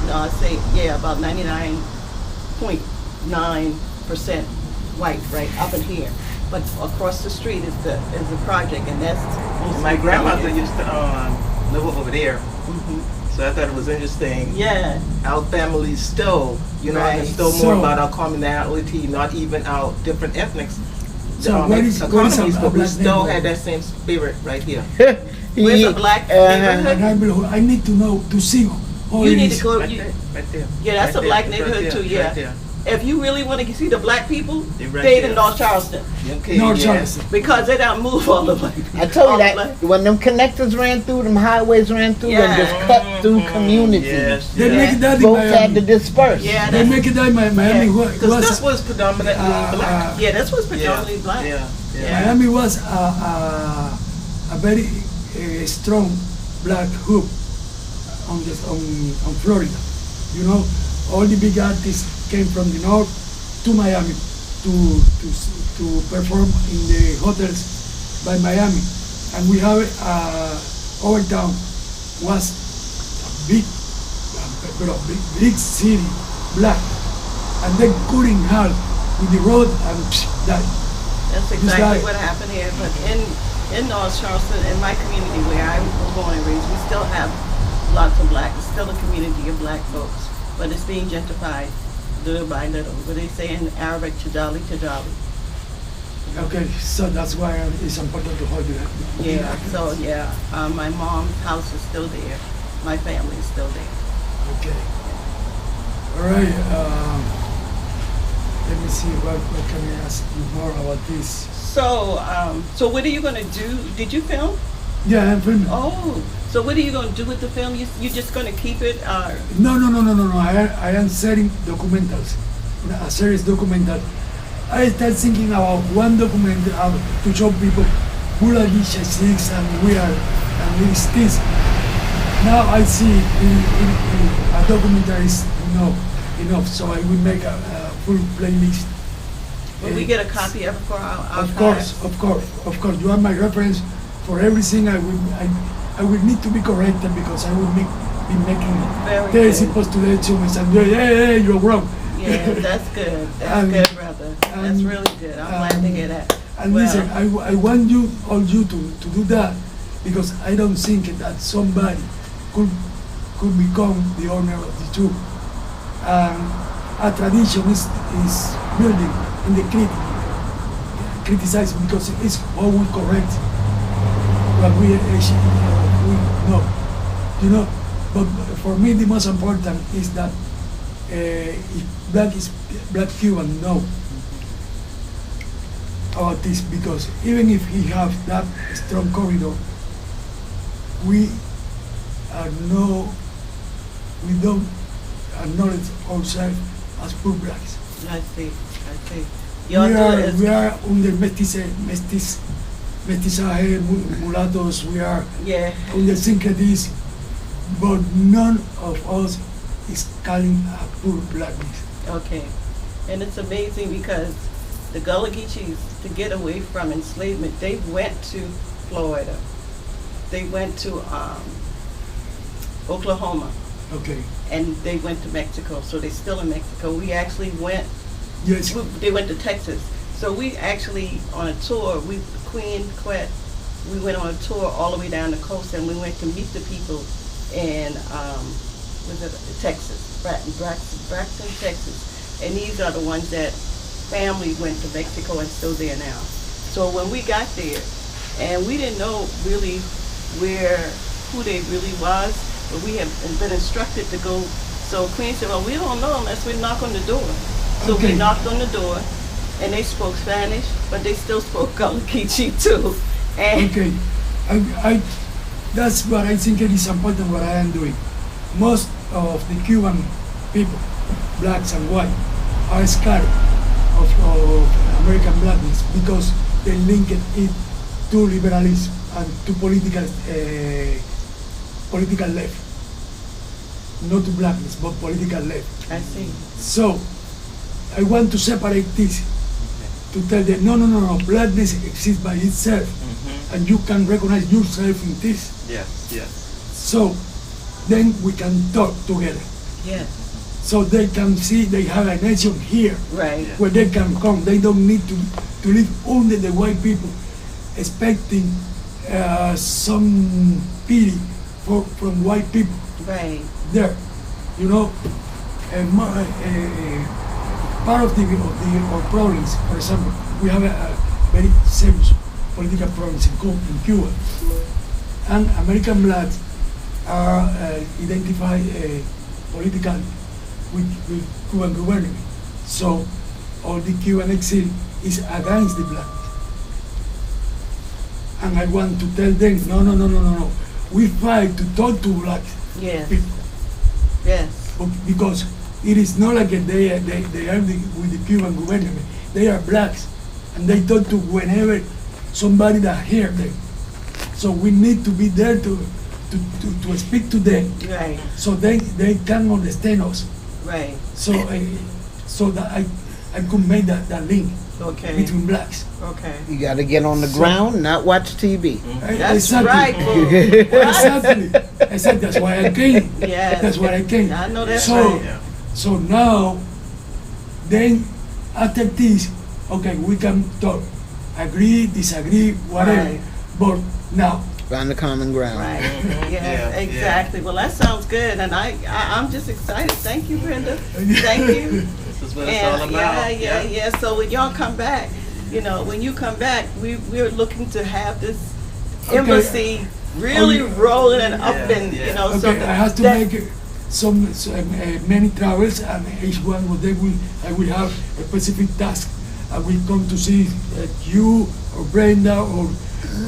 No, I say, about 99.9% white right up in here. But across the street is the project, and that's mostly My grandmother brown. used to live over there, so I thought it was interesting. Yeah, Our families still, Right. and still more So- about our commonality, not even our different ethnics. So what is economies, a but we black still neighborhood? had that same spirit right here. Where's a black neighborhood? I need to know, to see all You need this. to go. Right there, right there. Yeah, that's Right a black there, neighborhood right there, too. Yeah. Right there. If you really want to see the black people, They're right stay in there. North Charleston Okay, North yeah. Charleston. because they don't move all the black people. I told all you the that when them connectors ran through, them highways ran through, Yeah. and just cut through communities. Yes, They yes. make that in Folks had to Miami. disperse. Yeah, They make it that in Miami Yeah. was Because this was predominantly black. yeah, this was predominantly black. Yeah, yeah. Yeah. Miami was a very strong black hub on Florida. All the big artists came from the north to Miami to perform in the hotels by Miami, and we have our town was big city, black, and they couldn't help with the road and that. That's This exactly guy- what happened here. But in North Charleston, in my community where I was born and raised, we still have lots of black. It's still a community of black folks, but it's being gentrified little by little. What they say in Arabic, tajali. Okay, so that's why it's important to hold it. Yeah. So yeah, my mom's house is still there. My family is still there. Okay. All right. Let me see. What can I ask you more about this? So what are you gonna do? Did you film? Yeah, I'm filming. Oh, so what are you gonna do with the film? You just gonna keep it? No. I am setting documentals, a series documental. I started thinking about one document to show people Gullah Geechee things and these things. Now I see a documentary is enough, so I will make a full playlist. Will we get a copy of it for our Of course. You are my reference for everything. I will need to be corrected because I will make been making Very thesis good. postulations and hey, you're wrong. Yeah, that's good. That's And- good, brother. That's and- really good. I'm glad to hear that. And Well, listen, I want you, all you to do that, because I don't think that somebody could become the owner of the two. A tradition is building in the criticizing because it's always correct what we know, you know. But for me, the most important is that if black Cuban know about this, because even if he have that strong corridor, we don't acknowledge ourselves as poor blacks. I see. Y'all do it We as, are under mestizaje, mulattoes, we are yeah. under syncretism, but none of us is calling a poor blackness. Okay. And it's amazing because the Gullah Geechees, to get away from enslavement, they went to Florida. They went to Oklahoma. Okay. And they went to Mexico. So they're still in Mexico. We actually went, Yes. they went to Texas. So we actually, on a tour, Queen Quet, we went on a tour all the way down the coast, and we went to meet the people in, was it Texas, Braxton, Texas. And these are the ones that family went to Mexico and still there now. So when we got there, and we didn't know really who they really was, but we have been instructed to go. So Queen said, well, we don't know unless we knock on the door. So Okay. we knocked on the door, and they spoke Spanish, but they still spoke Gullah Geechee too. And Okay, I that's what I think it is important what I am doing. Most of the Cuban people, blacks and white, are scared of American blackness because they linked it to liberalism and to political left. Not to blackness, but political left. I see. So, I want to separate this, to tell them, no, blackness exists by itself, and you can recognize yourself in this. Yes. So, then we can talk together. Yes. So they can see they have a nation here, Right. Yeah. where they can come. They don't need to live under the white people, expecting some pity from white people Right. there. You know, part of our problems, for example, we have a very serious political problems in Cuba, and American blacks are identified political with Cuban government. So all the Cuban exile is against the black. And I want to tell them, no. We fight to talk to black Yes. people. Yes. Because it is not like they are with the Cuban government. They are blacks, and they talk to whenever somebody that hears them. So we need to be there to speak to them, Right. so they can understand us. Right. So that I could make that link Okay. between blacks. Okay. You got to get on the ground, not watch TV. That's Exactly. right, boo. Exactly. That's why I came. Yes. That's why I came. I know that's So, right. so now, then after this, okay, we can talk, agree, disagree, whatever. Right. But now, Find the common ground. Right. Yeah, Yes, exactly. Well, that sounds good, and I'm just excited. Thank you, Brenda. Thank you. This is what it's all And about. yeah. So when y'all come back, when you come back, we're looking to have this Okay. embassy really rolling and up Yeah, and yeah. so okay, I have to that- make some many travels, and each one of them I will have a specific task. I will come to see you or Brenda or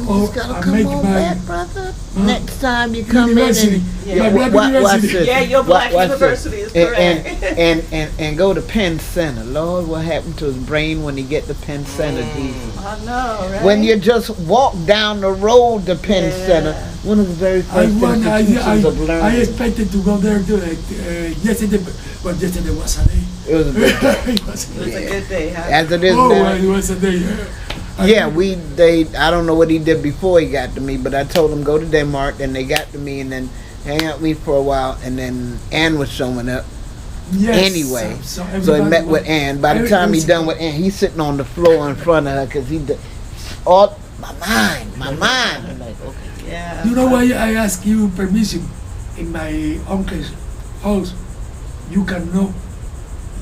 Just gotta I come make on my back, brother. Next time you come university. in Yeah. My black watch university. this. Yeah, your black Watch this. university is correct. And go to Penn Center. Lord, what happened to his brain when he get to Penn Center? Jesus. I know, right? When you just walk down the road to Penn Yeah. Center, one of the very first institutions of I learning. expected to go there yesterday, but yesterday was a day. It was a good day. It was a It was a day. good day, huh? As it is Oh, now. it was a day. Yeah, I don't know what he did before he got to me, but I told him go to Denmark, and they got to me, and then hang out with me for a while, and then Ann was showing up. Yes. Anyway, so he everybody met with Ann. By the time he's done with Ann, he's sitting on the floor in front of her because all my mind. I'm like, okay. Yeah. You know why I ask you permission? In my uncle's house, you cannot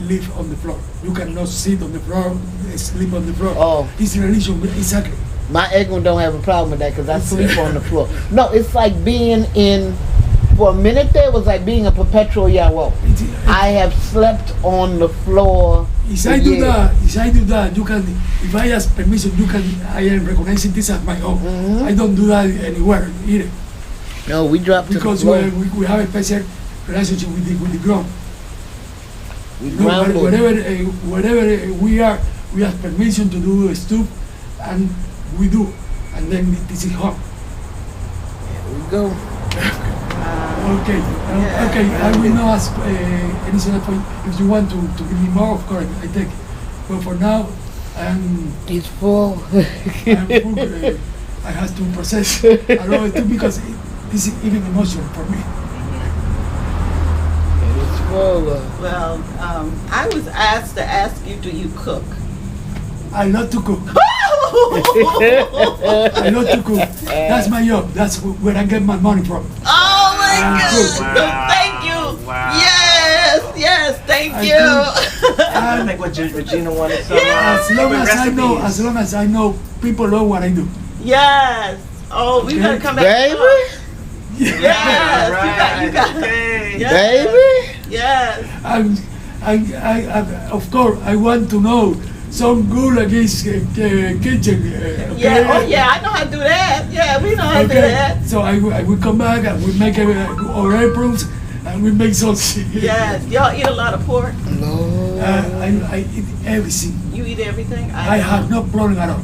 live on the floor. You cannot sit on the floor, sleep on the floor. Oh. It's religion, exactly. My Egwin don't have a problem with that because I sleep on the floor. No, it's like being in. For a minute there, it was like being a perpetual Yahweh. I have slept on the floor. If I do that, you can. If I ask permission, I am recognizing this as my own. Mm-hmm. I don't do that anywhere either. No, we drop to Because the floor. we have a special relationship with the ground. We No, grounded. wherever we are, we have permission to do stuff, and we do. And then this is home. Here we go. Okay, Yeah. okay. I will not ask anything else for you. If you want to give me more, of course, I take it. But for now, He's full. I'm full, I have to process a lot of things because this is even emotional for me. It's full. Well, I was asked to ask you, do you cook? I love to cook. I love to cook. That's my job. That's where I get my money from. Oh my goodness! Wow. Thank you. Wow. Yes, thank I you. I think what Regina wanted to As long as I know, people know what I do. Yes. Oh, we gotta come back. Baby? Yes. Right. You got. Okay. Yes. Baby? Yes. I of course, I want to know some Gullah Geechee kitchen. Okay? Yeah. Oh yeah, I know how to do that. Yeah, we know how to do Okay. that. So I will come back and we make our aprons and we make sausage. Yes. Y'all eat a lot of pork. No. I eat everything. You eat everything. I have no problem at all.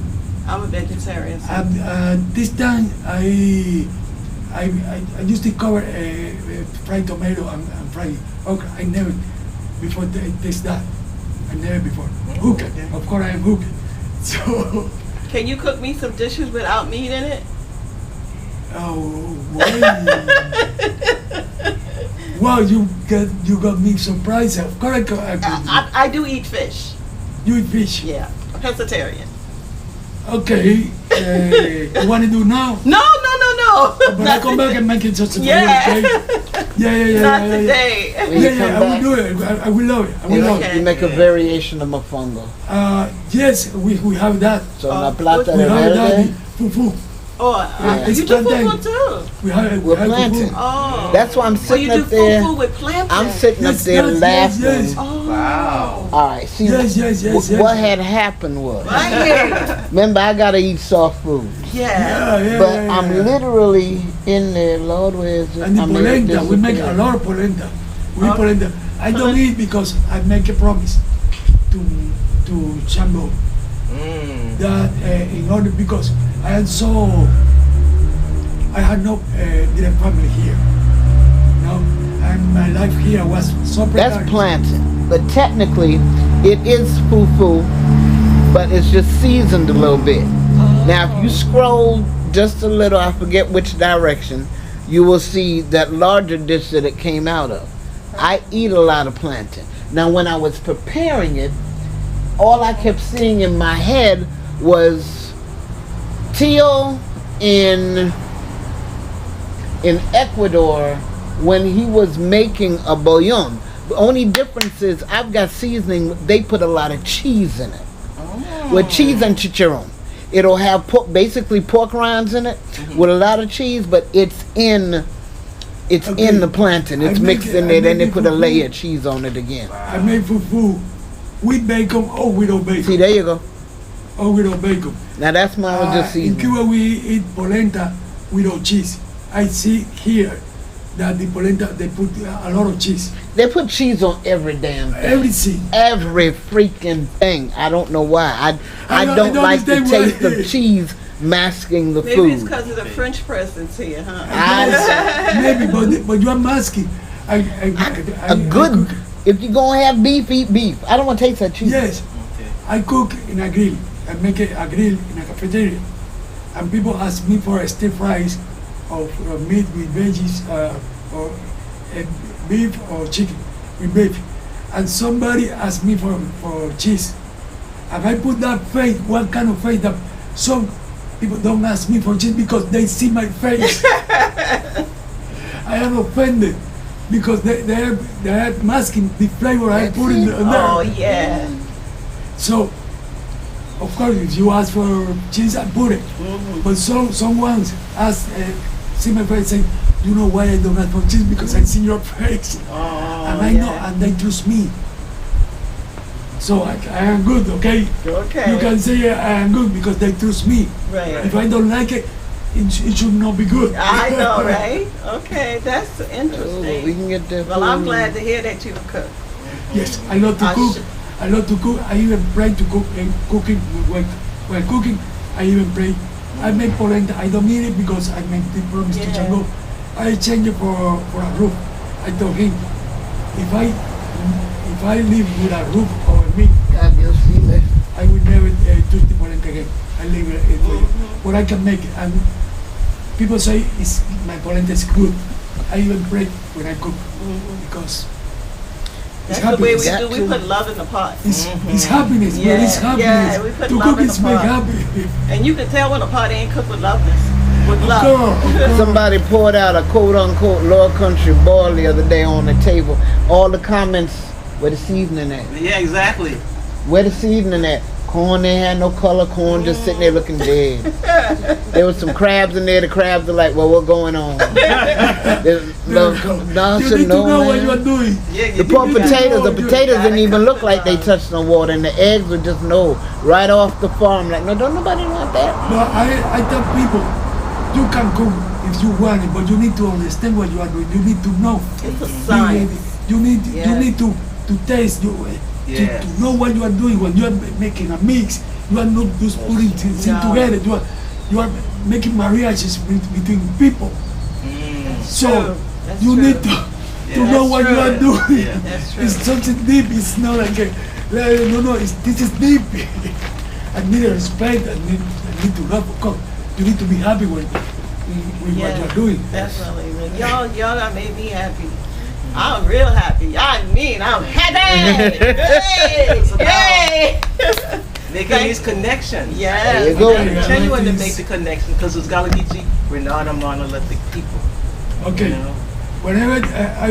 I'm a vegetarian. So. And this time I used to cover fried tomato and fried okra. I never before taste that. I never before. Hooked. Of course I am hooked. So Can you cook me some dishes without meat in it? wait. Wow, you got me surprised. Of course I could. I do eat fish. You eat fish. Yeah, pescatarian. Okay. You want to do now? No. But I come back and make it just a Yeah. okay? Yeah. Not yeah. today. Yeah, I will do it. I will love it. I will love it. You make a variation of mofongo. Yes, we have that. So la plata We de have that. verde. Fufu. Oh, It's you do plantain. fufu too. We have We're have planting. fufu. Oh. That's why I'm So you sitting do up there. fufu with plantain. I'm sitting up Yes, there yes, laughing. yes. Oh. Wow. All right, see, Yes. what had happened was, I hear you. remember, I gotta eat soft food, Yeah. Yeah. but I'm literally in there. Lord, where is it? And the I mean, it polenta, we make a disappeared. lot of polenta. We Oh. polenta. I don't eat because I make a promise to Chambo that in order because I had no direct family here, and my life here was so precarious. That's planting, but technically, it is fufu, but it's just seasoned a little bit. Now, if you scroll just a little, I forget which direction, you will see that larger dish that it came out of. I eat a lot of plantain. Now, when I was preparing it, all I kept seeing in my head was Tio in Ecuador when he was making a bouillon. The only difference is I've got seasoning, they put a lot of cheese in it. With cheese and chicharron. It'll have basically pork rinds in it with a lot of cheese, but it's in the plantain. It's mixed in there, then they put a layer of cheese on it again. I made fufu with bacon or without bacon. See, there you go. Or without bacon. Now that's mine with just In seasoning. Cuba we eat polenta without cheese. I see here that the polenta they put a lot of cheese. They put cheese on every damn thing. Everything. Every freaking thing. I don't know why. I don't like the understand why. taste of cheese masking the Maybe it's food. because of the French presence here, huh? Maybe, but you are masking. A good. If you're gonna have beef, eat beef. I don't want to taste that cheese. Yes, I cook in a grill. I make a grill in a cafeteria, and people ask me for a stir fries of meat with veggies, or beef or chicken with beef, and somebody asked me for cheese, and I put that face, what kind of face that some people don't ask me for cheese because they see my face. I am offended because they are masking the flavor I put in there. Oh yeah. So, of course, if you ask for cheese, I put it. But someone asked, see my face, say, you know why I don't ask for cheese? Because I see your face. And I know, and they trust me. So I am good, okay? Okay. You can say I am good because they trust me. Right. If I don't like it, it should not be good. I know, right? Okay, that's Oh, interesting. we can get that. Well, I'm food. glad to hear that you cook. Yes, I love to I cook. should- I love to cook. I even pray to cook and cooking while cooking. I even pray. I make polenta. I don't eat it because I make the promise to Yeah. Chango. I change it for a roof. I told him if I live with a roof over me, God, Dios mío. I will never touch the polenta again. I leave it with what I can make it. And people say my polenta is good. I even pray when I cook because it's That's the way we happiness. do. We put love in the pot. It's happiness, Yeah, man. It's happiness. yeah, we put to love cook in is the make pot. happy. And you can tell when a pot ain't cooked with loveness. With Of love. course, of course. Somebody poured out a quote-unquote Lower Country boil the other day on the table. All the comments, where the seasoning at? Yeah, exactly. Where the seasoning at? Corn, they had no color. Corn just sitting there looking dead. There was some crabs in there. The crabs are like, well, what's going on? There's no, no, You need to know what you are man. doing. Yeah, The poor You potatoes, the gotta potatoes didn't even cook look like they love. touched no water, and the eggs were just no, right off the farm. Like, no, don't nobody want that. No, I tell people, you can cook if you want it, but you need to understand what you are doing. You need to know. It's a science. You need Yes. to taste Yes. to know what you are doing when you are making a mix. You are not just putting things No. together. You are making mariages between people. So True. That's you true. need to Yeah, know that's what you are true. doing. Yeah. That's true. It's something deep. It's not like this is deep. I need respect. I need to love. Of course, you need to be happy with what Yeah, you are doing. Definitely. Y'all done made me happy. I'm real happy. I'm happy. Hey! Making these connections. Yes. There you go. And continuing to Yes. make the connection because as Gullah Geechee, we're not a monolithic people. Okay. You know? Whenever I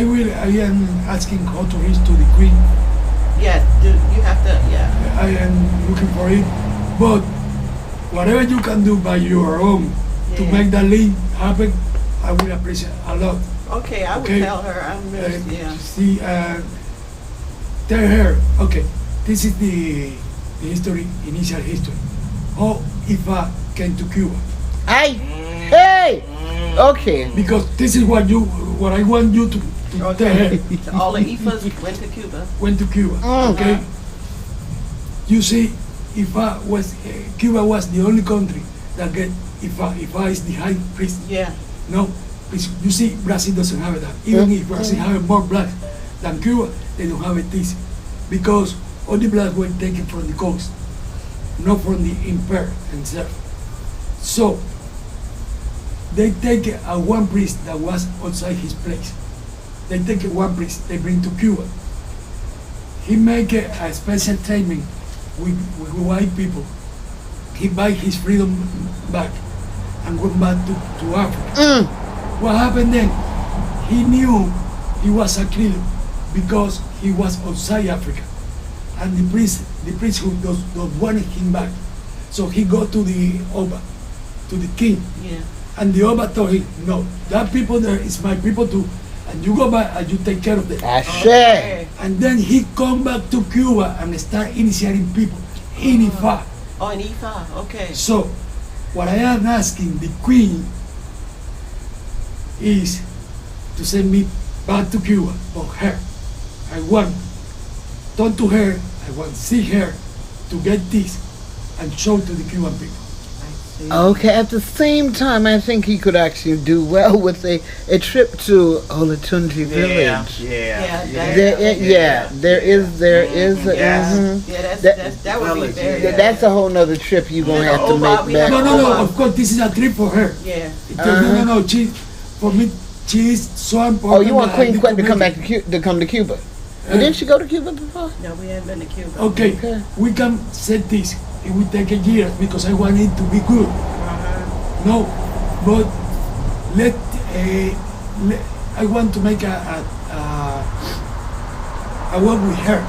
am asking how to reach to the queen. Yeah, you have to, yeah. I am looking for it, but whatever you can do by your own to Yeah. make that link happen, I will appreciate a lot. Okay, I would Okay. tell her. I'm really, yeah. See, tell her, okay, this is the history, initial history. How Ifa came to Cuba. Hey, hey, okay. Because this is what I want you to tell her. All the IFAs went to Cuba. Went to Cuba, okay? You see, Cuba was the only country that get Ifa. Ifa is the high priest. Yeah. No, you see, Brazil doesn't have that. Even if Brazil have more blacks than Cuba, they don't have it this. Because all the blacks were taken from the coast, not from the empire itself. So, they take one priest that was outside his place. They take one priest, they bring to Cuba. He make a special treatment with white people. He buy his freedom back and went back to Africa. What happened then? He knew he was a killer because he was outside Africa. And the priest who don't wanted him back. So he go to the Oba, to the king. Yeah. And the Oba told him, no, that people there is my people too. And you go back and you take care of them. Ashe. Okay. And then he come back to Cuba and start initiating people in Ifa. Oh, in IFA. Okay. So, what I am asking the queen is to send me back to Cuba for her. I want talk to her, I want see her to get this and show to the Cuban people. Okay, at the same time, I think he could actually do well with a trip to Olatunji Village. There is a, Yes. Yeah, That- that would be Village, very. yeah. that's a whole nother trip you're gonna have to Oba, we make have back. No, of course, this is a trip for her. Yeah. No, she, for me She is so Oh, important. you want that I Queen need Quet to come make back it. to come to Cuba? And didn't she go to Cuba before? No, we haven't been to Cuba. Okay, Okay. we can set this. It will take a year because I want it to be good. No, but I want to make a work with her,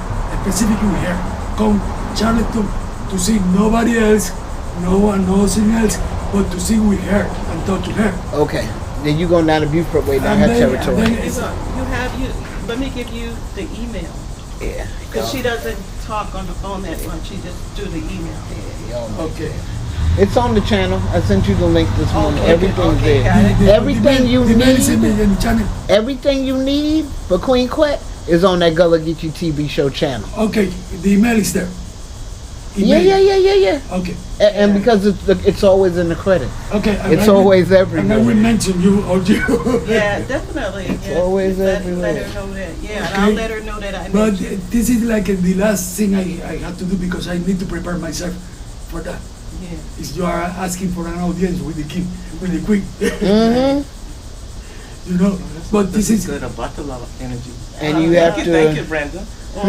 specifically with her. Come Charleston to see nobody else, no one, nothing else, but to see with her and talk to her. Okay. Then you go down to Beaufort way down And her then- territory. and then You it's- let me give you the email. Yeah. Because she doesn't talk on the phone that much, she just do the email. Okay. It's on the channel. I sent you the link this morning. Okay, Everything's okay, got there. it. Everything you the medicine need, in the channel. everything you need for Queen Quet is on that Gullah Geechee TV show channel. Okay, the email is there. Yeah. Okay, And because it's always in the credit. okay. and It's I will- always And I everywhere. will mention you or you. Yeah, definitely. Yeah. always let everywhere. her know that. Yeah, and Okay. I'll let her know that I But mentioned. this is like the last thing I have to do because I need to prepare myself for that. Yeah. Is you are asking for an audience with the king, with the queen. Mm-hmm. You know, but this is good, a bottle of energy. And you have Thank you, to. Brenda. You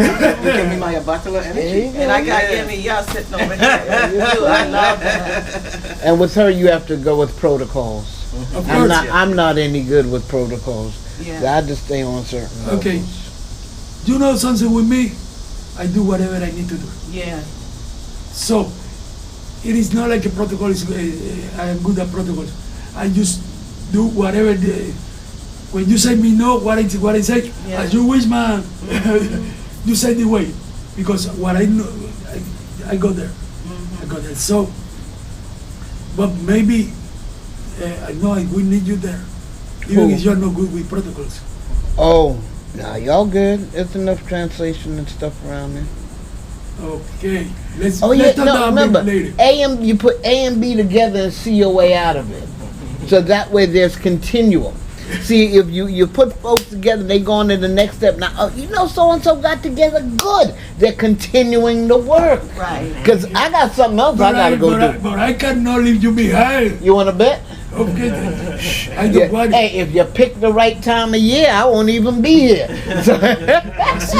give me my bottle of energy. And I got Emmy, y'all sitting over there. I love that. And with her, you have to go with protocols. of I'm course. not. I'm not any good with protocols. Yeah. I just stay on certain. Okay. levels. You know something with me, I do whatever I need to do. Yeah. So it is not like a protocol. I am good at protocols. I just do whatever. When you say me no, what I say, Yeah. as you wish, man. You say the way, because what I know, I go there. I go there. So, but maybe I know we need you there, even Who? if you're not good with protocols. Oh, nah, y'all good. There's enough translation and stuff around there. Okay, let's. Oh yeah, let's talk no, about remember, it later. you put A and B together and see your way out of it. So that way there's continuum. See, if you put folks together, they go on to the next step. Now, so-and-so got together, good. They're continuing the work. Right. Because I got something else I got to go do. But I cannot leave you behind. You want to bet? Okay, I Yeah. don't want it. Hey, if you pick the right time of year, I won't even be here. That's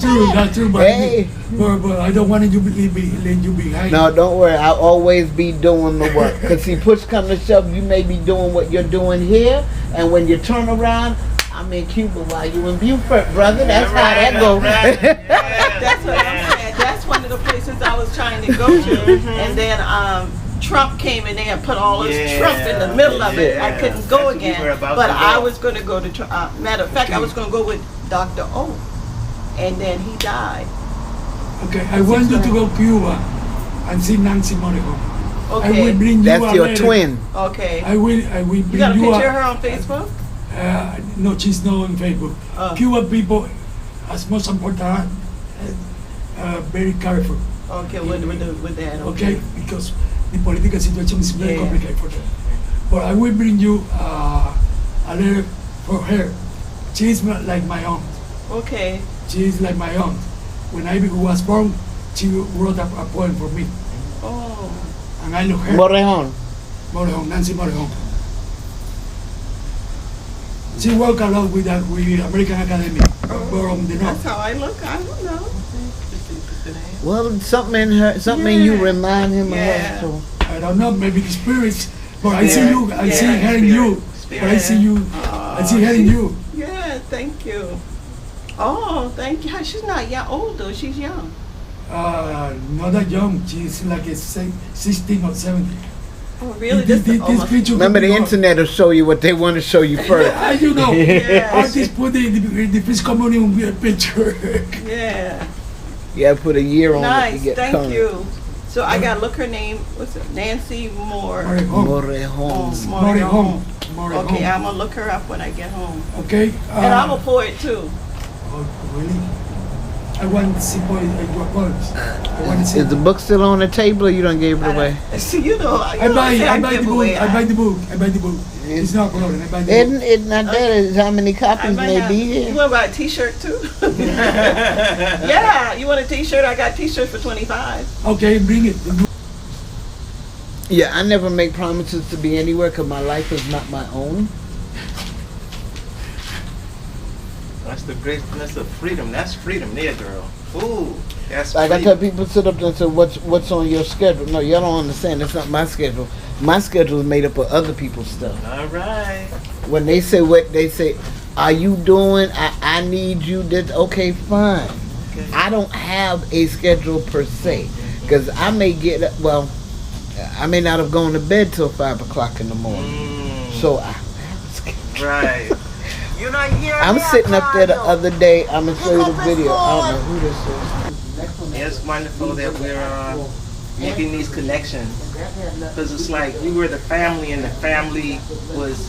true, but, Hey. but I don't want you to leave you behind. No, don't worry. I'll always be doing the work. Because see, push come to shove, you may be doing what you're doing here, and when you turn around, I'm in Cuba while you in Beaufort, brother. That's how that goes. That's what I'm saying. That's one of the places I was trying to go to. And then Trump came in there and put all this Yeah. Trump in the middle of it. I couldn't go That's what we again. were about But to go. I was going to go to, matter of fact, I was going to go with Dr. O. And then he died. Okay, I want you to go to Cuba and see Nancy Morejon. I will Okay. bring you That's a your letter. twin. Okay. I will bring You got a you picture of her on Facebook? No, she's not on Facebook. Oh. Cuba people, as most important, very careful. Okay, with that. Okay, because the political situation is very Yeah. complicated for them. But I will bring you a letter for her. She is like my aunt. Okay. She is like my aunt. When I was born, she wrote a poem for me, Oh. and I love her. Morejon. Morejon, Nancy Morejon. She worked a lot with American Academy from the That's north. how I look. I don't know. Well, something in her, something in you Yeah. remind him Yeah. of her. So. I don't know, maybe the spirits, but I see Spirit. you, I see Yeah, her in you. But I see you, I see her in you. Yeah, thank you. Oh, thank you. She's not young, old though. She's young. Not that young, she's like a 16 or 17. Oh, really? This almost- picture Remember, the could be internet will show you what they want to show you first. You know, Yeah. artists put the first communion picture. Yeah. You have to put a year on it to Nice. get Thank current. you. So I gotta look her name. What's it? Nancy Moore. Morejon. Morejon. Morejon. Morejon. Okay, I'm gonna look her up when I get home. Okay. And I'm a poet too. Oh, really? I want to see your poems. I want to see. Is the book still on the table or you done gave it away? See, you know, I buy the give book. away. I buy the book. I buy the book. It's not a problem. I buy the book. Isn't not that is how many I copies might may have, be you here? want to buy a t-shirt too? Yeah, you want a t-shirt? I got t-shirts for $25. Okay, bring it. Yeah, I never make promises to be anywhere because my life is not my own. That's the greatness of freedom. That's freedom there, girl. Ooh, that's Like I freedom. tell people, sit up there and say, what's on your schedule? No, y'all don't understand. That's not my schedule. My schedule is made up of other people's stuff. All right. When they say what they say, are you doing? I need you. This okay, fine. Okay. I don't have a schedule per se, because I may I may not have gone to bed till 5 o'clock in the morning. So I don't have a schedule. Right. You're not here. I'm sitting up there the other day. I'm gonna show you the video. I don't know who this is. It's wonderful that we're making these connections, because it's like we were the family, and the family was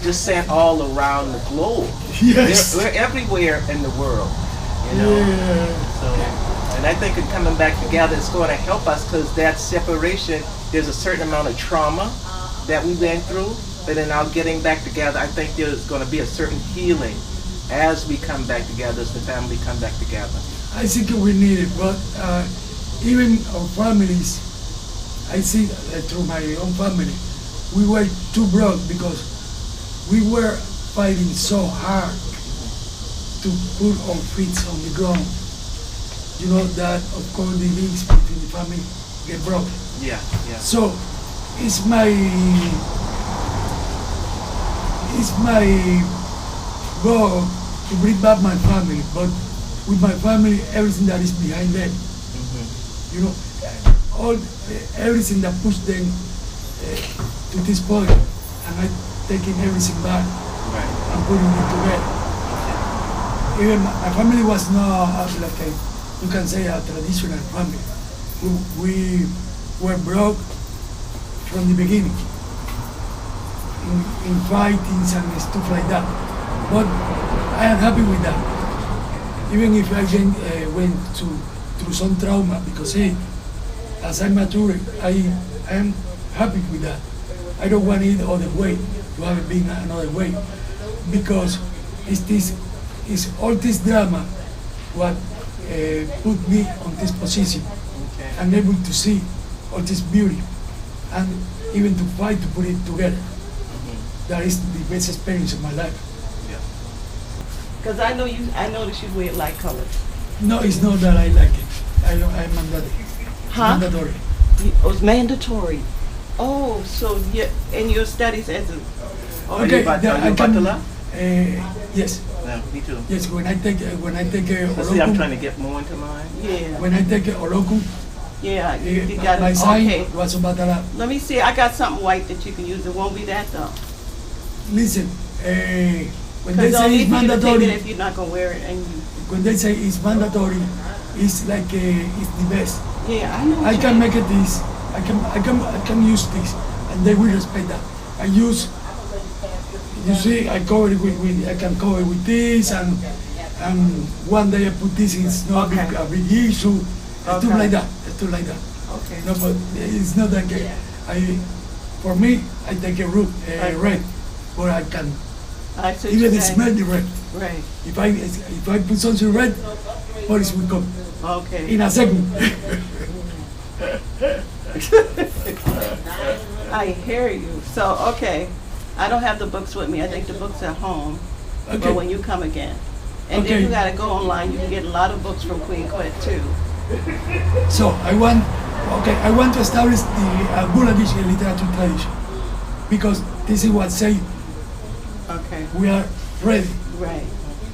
just sent all around the globe. Yes. We're everywhere in the world, you know. Yeah. So, and I think in coming back together, it's going to help us, because that separation, there's a certain amount of trauma that we went through, but in our getting back together, I think there's going to be a certain healing as we come back together, as the family come back together. I think we need it, but even our families, I see through my own family, we were too broad because we were fighting so hard to put our feet on the ground. You know that, of course, the links between the family get broken. Yeah, yeah. So it's my goal to bring back my family, but with my family, everything that is behind them, you know, everything that pushed them to this point, and I taking everything back and putting it together. Even my family was not like you can say a traditional family. We were broke from the beginning in fightings and stuff like that. But I am happy with that. Even if I went through some trauma, because as I mature, I am happy with that. I don't want it other way, to have it been another way, because it's all this drama what put me on this position. I'm able to see all this beauty and even to fight to put it together. That is the best experience of my life. Because I noticed you wear light colors. No, it's not that I like it. I'm mandatory. Huh? Mandatory. Oh, it's mandatory. Oh, so in your studies as a... Okay, I can. Yes. Yeah, me too. Yes, when I take See, I'm Oroku, trying to get more into mine. Yeah. when I take Oroku, Yeah, you got my it. sign Okay. was Batara. Let me see. I got something white that you can use. It won't be that though. Listen, when Because they don't say need it's for you to take mandatory, it if you're not gonna wear it. And when they say it's mandatory, it's like it's the best. yeah, I know. What I you can mean. make it this. I can use this, and they will respect that. I use. You see, I cover it with I can cover it with this, and one day I put this. It's not Okay. a big issue. Stuff Okay. like that. Stuff like that. Okay. No, but it's not that. For me, I take a root red, or I can I see what even you're saying. smell the red. Right. If I put something red, police will come Okay. in a second. I hear you. So okay, I don't have the books with me. I think the books are home. Okay. But when you come again, and Okay. then you gotta go online. You can get a lot of books from Queen Quet too. So I want to establish the Gullah Geechee literature tradition, because this is what say Okay. we are ready. Right.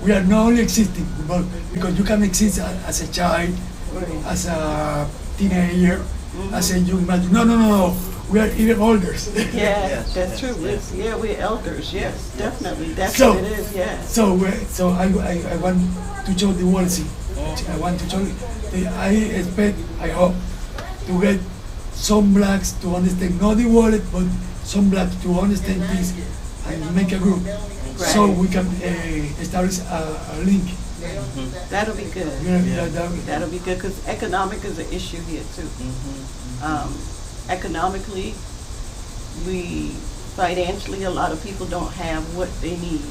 We are not only existing, but because you can exist as a child, Right. as a teenager, as a young man. No. We are even older. Yeah, that's true. We're elders. Yes, definitely. That's So- what it is. Yes. So I want to show the world. I want to show. I expect. I hope to get some blacks to understand not the wallet, but some blacks to understand this and make a group, so Right. we can establish a link. That'll be good. You know, That'll be good because economic is an issue here too. Economically, financially, a lot of people don't have what they need,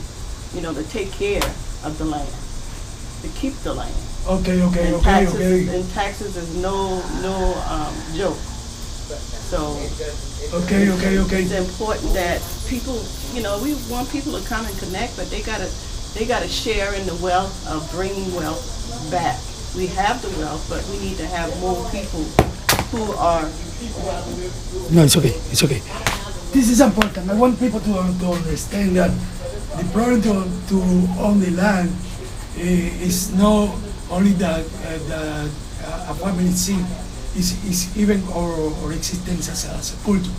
to take care of the land, to keep the land. Okay. And taxes is no joke. So Okay. it's important that people, we want people to come and connect, but they gotta they got to share in the wealth of bringing wealth back. We have the wealth, but we need to have more people who are. No, it's okay. It's okay. This is important. I want people to understand that the problem to own the land is not only that a family thing. Is even our existence as a culture.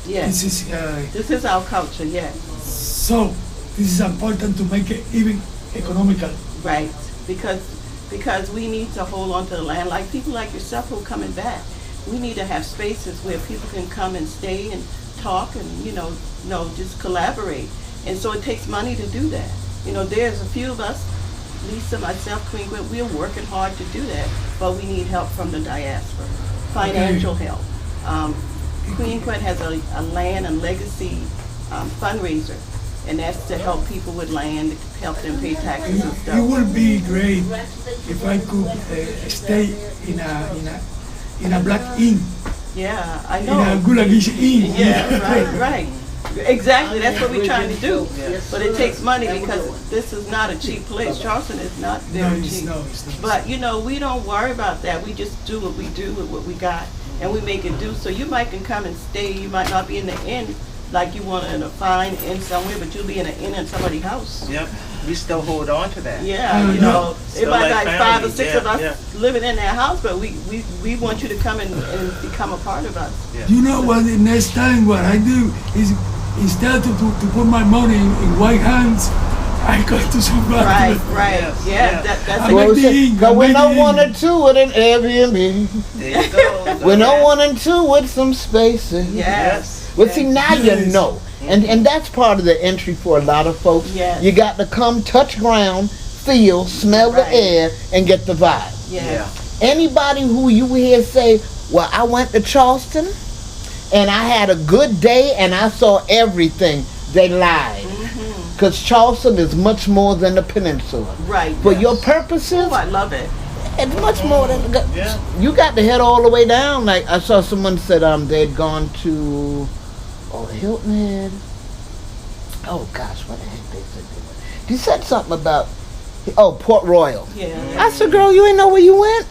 Yes. This is our culture. Yes. So this is important to make it even economical. Right. Because we need to hold on to the land, like people like yourself who are coming back. We need to have spaces where people can come and stay and talk and just collaborate. And so it takes money to do that. There's a few of us, Lesa, myself, Queen Gwen, we're working hard to do that, but we need help from the diaspora, financial help. Queen Gwen has a land and legacy fundraiser, and that's to help people with land, help them pay taxes and It stuff. would be great if I could stay in a black inn, Yeah, I in know. a Gullah Geechee inn. Yeah, right. Exactly, that's what we're trying to do. But it takes money because this is not a cheap place. Charleston is not very cheap. It's not. But we don't worry about that. We just do what we do with what we got, and we make it do. So you might can come and stay. You might not be in the inn like you want in a fine inn somewhere, but you'll be in an inn in somebody's house. Yep. We still hold on to that. Yeah, it Still might like like family. 5 or 6 Yeah, of us yeah. living in that house, but we want you to come and become a part of us. Yeah. You know what? The next time, what I do is instead to put my money in white hands, I go to somebody. Right. Yes, Yeah, yeah. that's I a make good. the inn, Cause I we make know the one inn. or two with an Airbnb. There you go. We know one and two with some spaces. Yes. Well, see, now you Yes. know. And that's part of the entry for a lot of folks. Yes. You got to come touch ground, feel, smell Right. the air, and get the vibe. Yeah. Anybody who you hear say, well, I went to Charleston, and I had a good day, and I saw everything, they lied. Because Charleston is much more than the peninsula. Right. For yes. your purposes, Oh, I love it. it's much more than Yeah. you got to head all the way down. Like I saw someone said they'd gone to Hilton Head. Oh gosh, what the heck they said they went? He said something about Port Royal. Yeah. I said, girl, you ain't know where you went?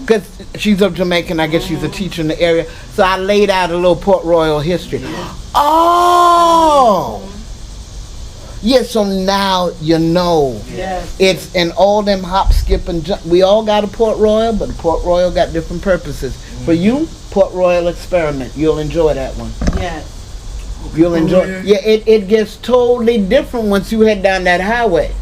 Because she's of Jamaican, I guess she's a teacher in the area. So I laid out a little Port Royal history. Oh! Yeah, so now you know. Yes. It's in all them hop, skip, and jump. We all got a Port Royal, but Port Royal got different purposes. For you, Port Royal Experiment. You'll enjoy that one. Yes. You'll enjoy. Yeah, it gets totally different once you head down that highway.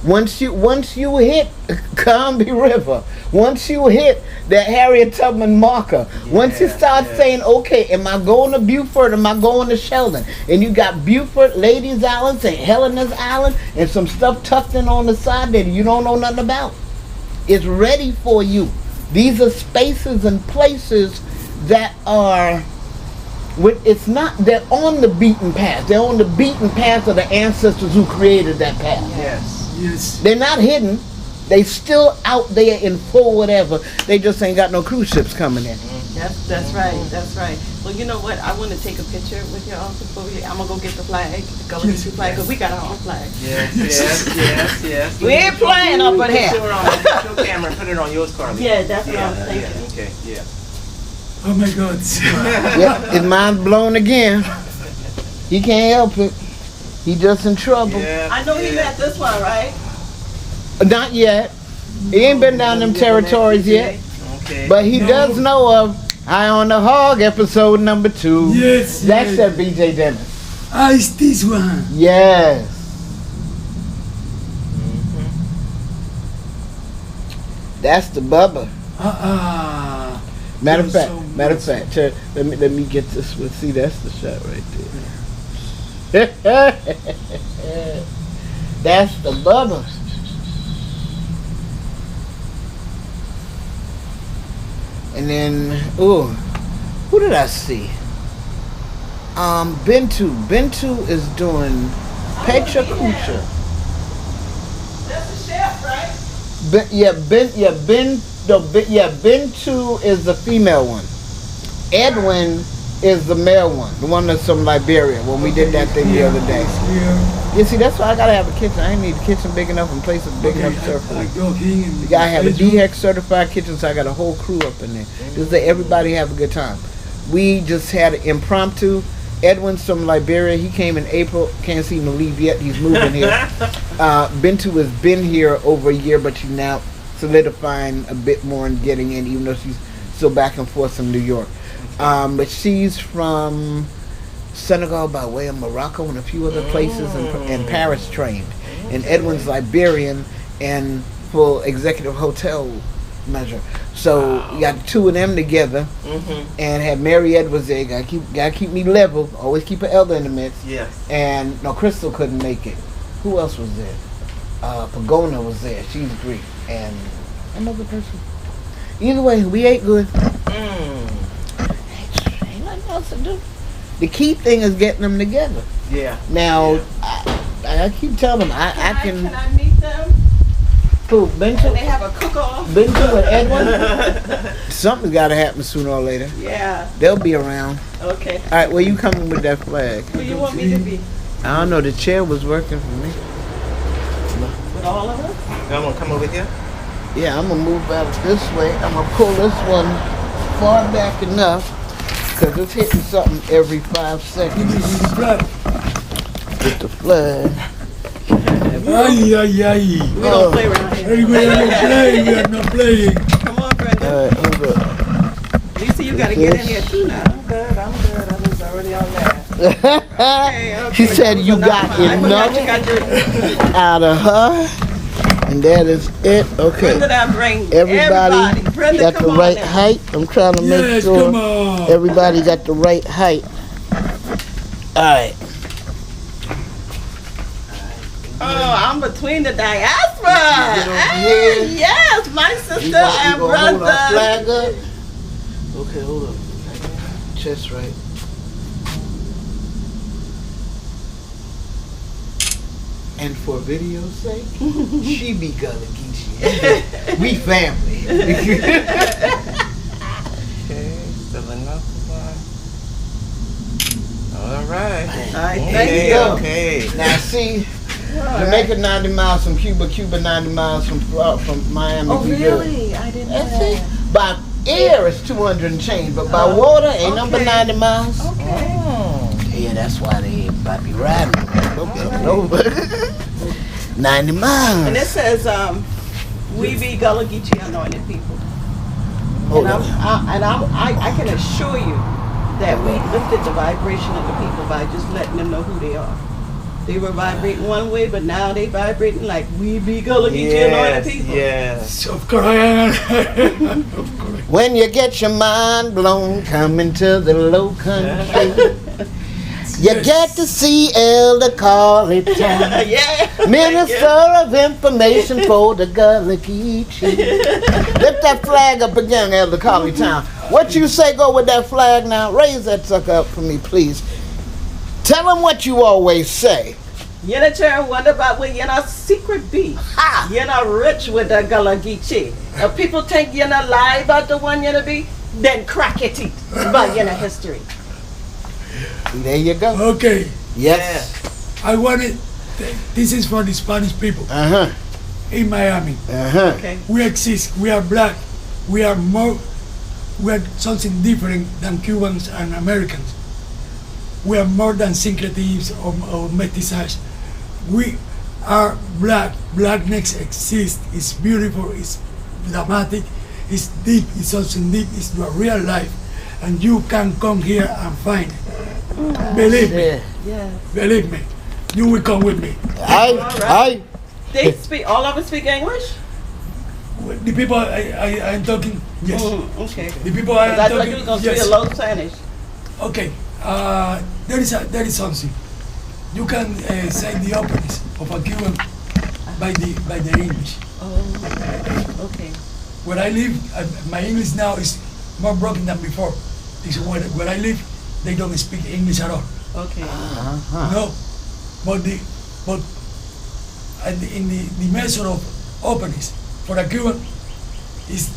Once you hit Combie River, once you hit that Harriet Tubman marker, once you start saying, okay, am I going to Beaufort, am I going to Sheldon? And you got Beaufort, Ladies Island, St. Helena's Island, and some stuff tucked in on the side that you don't know nothing about. It's ready for you. These are spaces and places that are, they're on the beaten path. They're on the beaten path of the ancestors who created that path. Yes. Yes. They're not hidden. They still out there in full whatever. They just ain't got no cruise ships coming in. That's right. That's right. Well, you know what? I want to take a picture with y'all before I'm gonna go get the flag, the Gullah Geechee flag, because we got our own flag. Yes. We ain't playing up in here. Put your camera and put it on yours, Carlie. Yeah, that's what I'm thinking. Okay, yeah. Oh my God. Yep, his mind's blown again. He can't help it. He just in trouble. Yeah. I know he's at this one, right? Not yet. He ain't been down them territories yet. Okay. But he does know of High on the Hog episode number 2. Yes. That's yes. that BJ Dennis. It's this one. Yes. That's the Bubba. Matter of fact, let me get this one. See, that's the shot right there. That's the Bubba. And then, who did I see? Bentu is doing Pecha Kucha. That's the chef, right? Bentu is the female one. Edwin is the male one, the one that's from Liberia when we did that thing the other day. Yeah. You see, that's why I gotta have a kitchen. I need a kitchen big enough and places big enough to serve. I go here You gotta have a DHEC certified kitchen, so I got a whole crew up in there. Just let everybody have a good time. We just had an impromptu. Edwin's from Liberia. He came in April. Can't seem to leave yet. He's moving here. Bintu has been here over a year, but she's now solidifying a bit more and getting in, even though she's still back and forth from New York. But she's from Senegal by way of Morocco and a few other places, and Paris trained. And Edwin's Liberian and full executive hotel measure. So you got the two of them together, and had Mary Edwards there. Gotta keep me level. Always keep an elder in the midst. Yes. And no, Crystal couldn't make it. Who else was there? Pagona was there. She's Greek, and another person. Either way, we ate good. Ain't nothing else to do. The key thing is getting them together. Yeah. Now, I keep telling them I can. Can I meet them? Who? Can Bintu? they have a cook-off? Bintu and Edwin? Something's got to happen sooner or later. Yeah. They'll be around. Okay. All right, where you coming with that flag? Who you want me to be? I don't know. The chair was working for me. With all of us? Y'all want to come over here? Yeah, I'm gonna move out this way. I'm gonna pull this one far back enough because it's hitting something every 5 seconds. With the flag. Ay. We don't play around here. Hey, we are not playing. Come on, Brenda. All right, hold up. Lisa, you gotta get in here too now. I'm good. I was already on that. She said you got I forgot you enough got your out of her, and that is it. Okay. Brenda, that bring Everybody Brenda, got the come on right now. height. I'm trying to make Yes, sure come on. everybody got the right height. All right. Oh, I'm between the diaspora. Get over Hey, here. yes, my sister We gonna and hold our brother. flag up. Okay, hold up. Chest right. And for video's sake, she be Gullah Geechee. We family. Okay, still enough one. All right. All right, thank Okay, you. okay. Now see, Jamaica 90 miles from Cuba, Cuba 90 miles from Miami. Oh, we good. really? I didn't know That's it. that. By air it's 200 and change, but by water ain't number okay. 90 miles. Okay. Yeah, that's why they might be riding. Over 90 miles. And it says, we be Gullah Geechee anointed people. Hold And on. I can assure you that we lifted the vibration of the people by just letting them know who they are. They were vibrating one way, but now they vibrating like we be Gullah Geechee anointed people. Yes. Of course I am. Of course. When you get your mind blown, coming to the low country. You get to see Elder Carlie Towne, Yeah. Minister of Information for the Gullah Geechee. Lift that flag up again, Elder Carlie Towne. What you say go with that flag now? Raise that sucker up for me, please. Tell them what you always say. You know, Chair, wonder about where you know secret be. Ha! You're not rich with the Gullah Geechee. If people think you're not lie about the one you're be, then Krak Teet about your history. There you go. Okay, Yes. I wanted, this is for the Spanish people Uh-huh. in Miami. Uh-huh. Okay. We exist, we are black, we are something different than Cubans and Americans. We are more than syncretisms or mestizage. We are black. Blackness exists. It's beautiful. It's dramatic. It's deep. It's something deep. It's the real life, and you can come here and find it. Believe me. Yeah. Yes. Believe me. You will come with me. I. They speak. All of us speak English. The people I am talking. Yes. Okay. The people I am I thought talking. you was gonna Yes. speak a low Spanish. Okay, there is something. You can say the openness of a Cuban by the English. Oh. Okay. Where I live, my English now is more broken than before. This is where I live, they don't speak English at all. Okay. No, but in the measure of openness for a Cuban is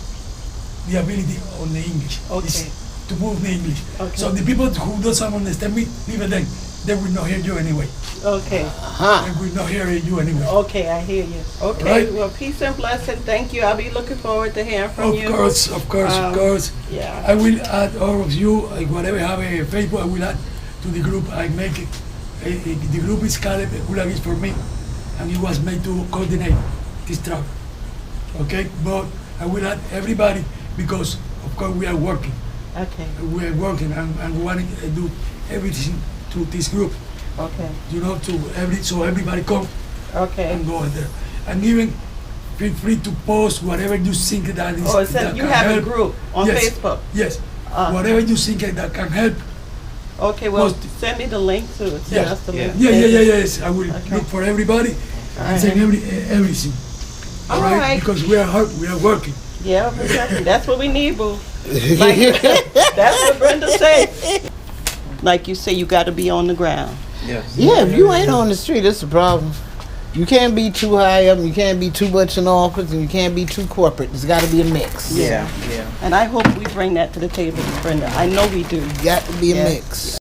the ability on the English. Okay. to move the English. Okay. So the people who doesn't understand me, even then, they will not hear you anyway. Okay. They will not hear you anyway. Okay, I hear you. Okay, Right. well, peace and blessing. Thank you. I'll be looking forward to hearing from you. Of course. Yeah. I will add all of you, whatever have a Facebook, I will add to the group. I make it. The group is called Gullah Geechee for me, and it was made to coordinate this travel. Okay, but I will add everybody because, of course, we are working. Okay. We are working and we want to do everything to this group. Okay. You know, so everybody come Okay. and go in there. And even feel free to post whatever you think that is. Oh, so that you can have a help. group on Yes. Facebook? Yes. Whatever you think that can help. Okay, well, Post it. send me the link to send Yes. us the link. Yes. I will Okay. look for everybody All and send right. everything. All right. Because we are hard, we are working. Yeah, exactly. That's what we need, boo. Like, that's what Brenda said. Like you say, you got to be on the ground. Yes. Yeah, if you ain't on the street, it's a problem. You can't be too high up, you can't be too much in office, and you can't be too corporate. There's got to be a mix. Yeah. And I hope we bring that to the table, Brenda. I know we do. Got to be a Yes. mix.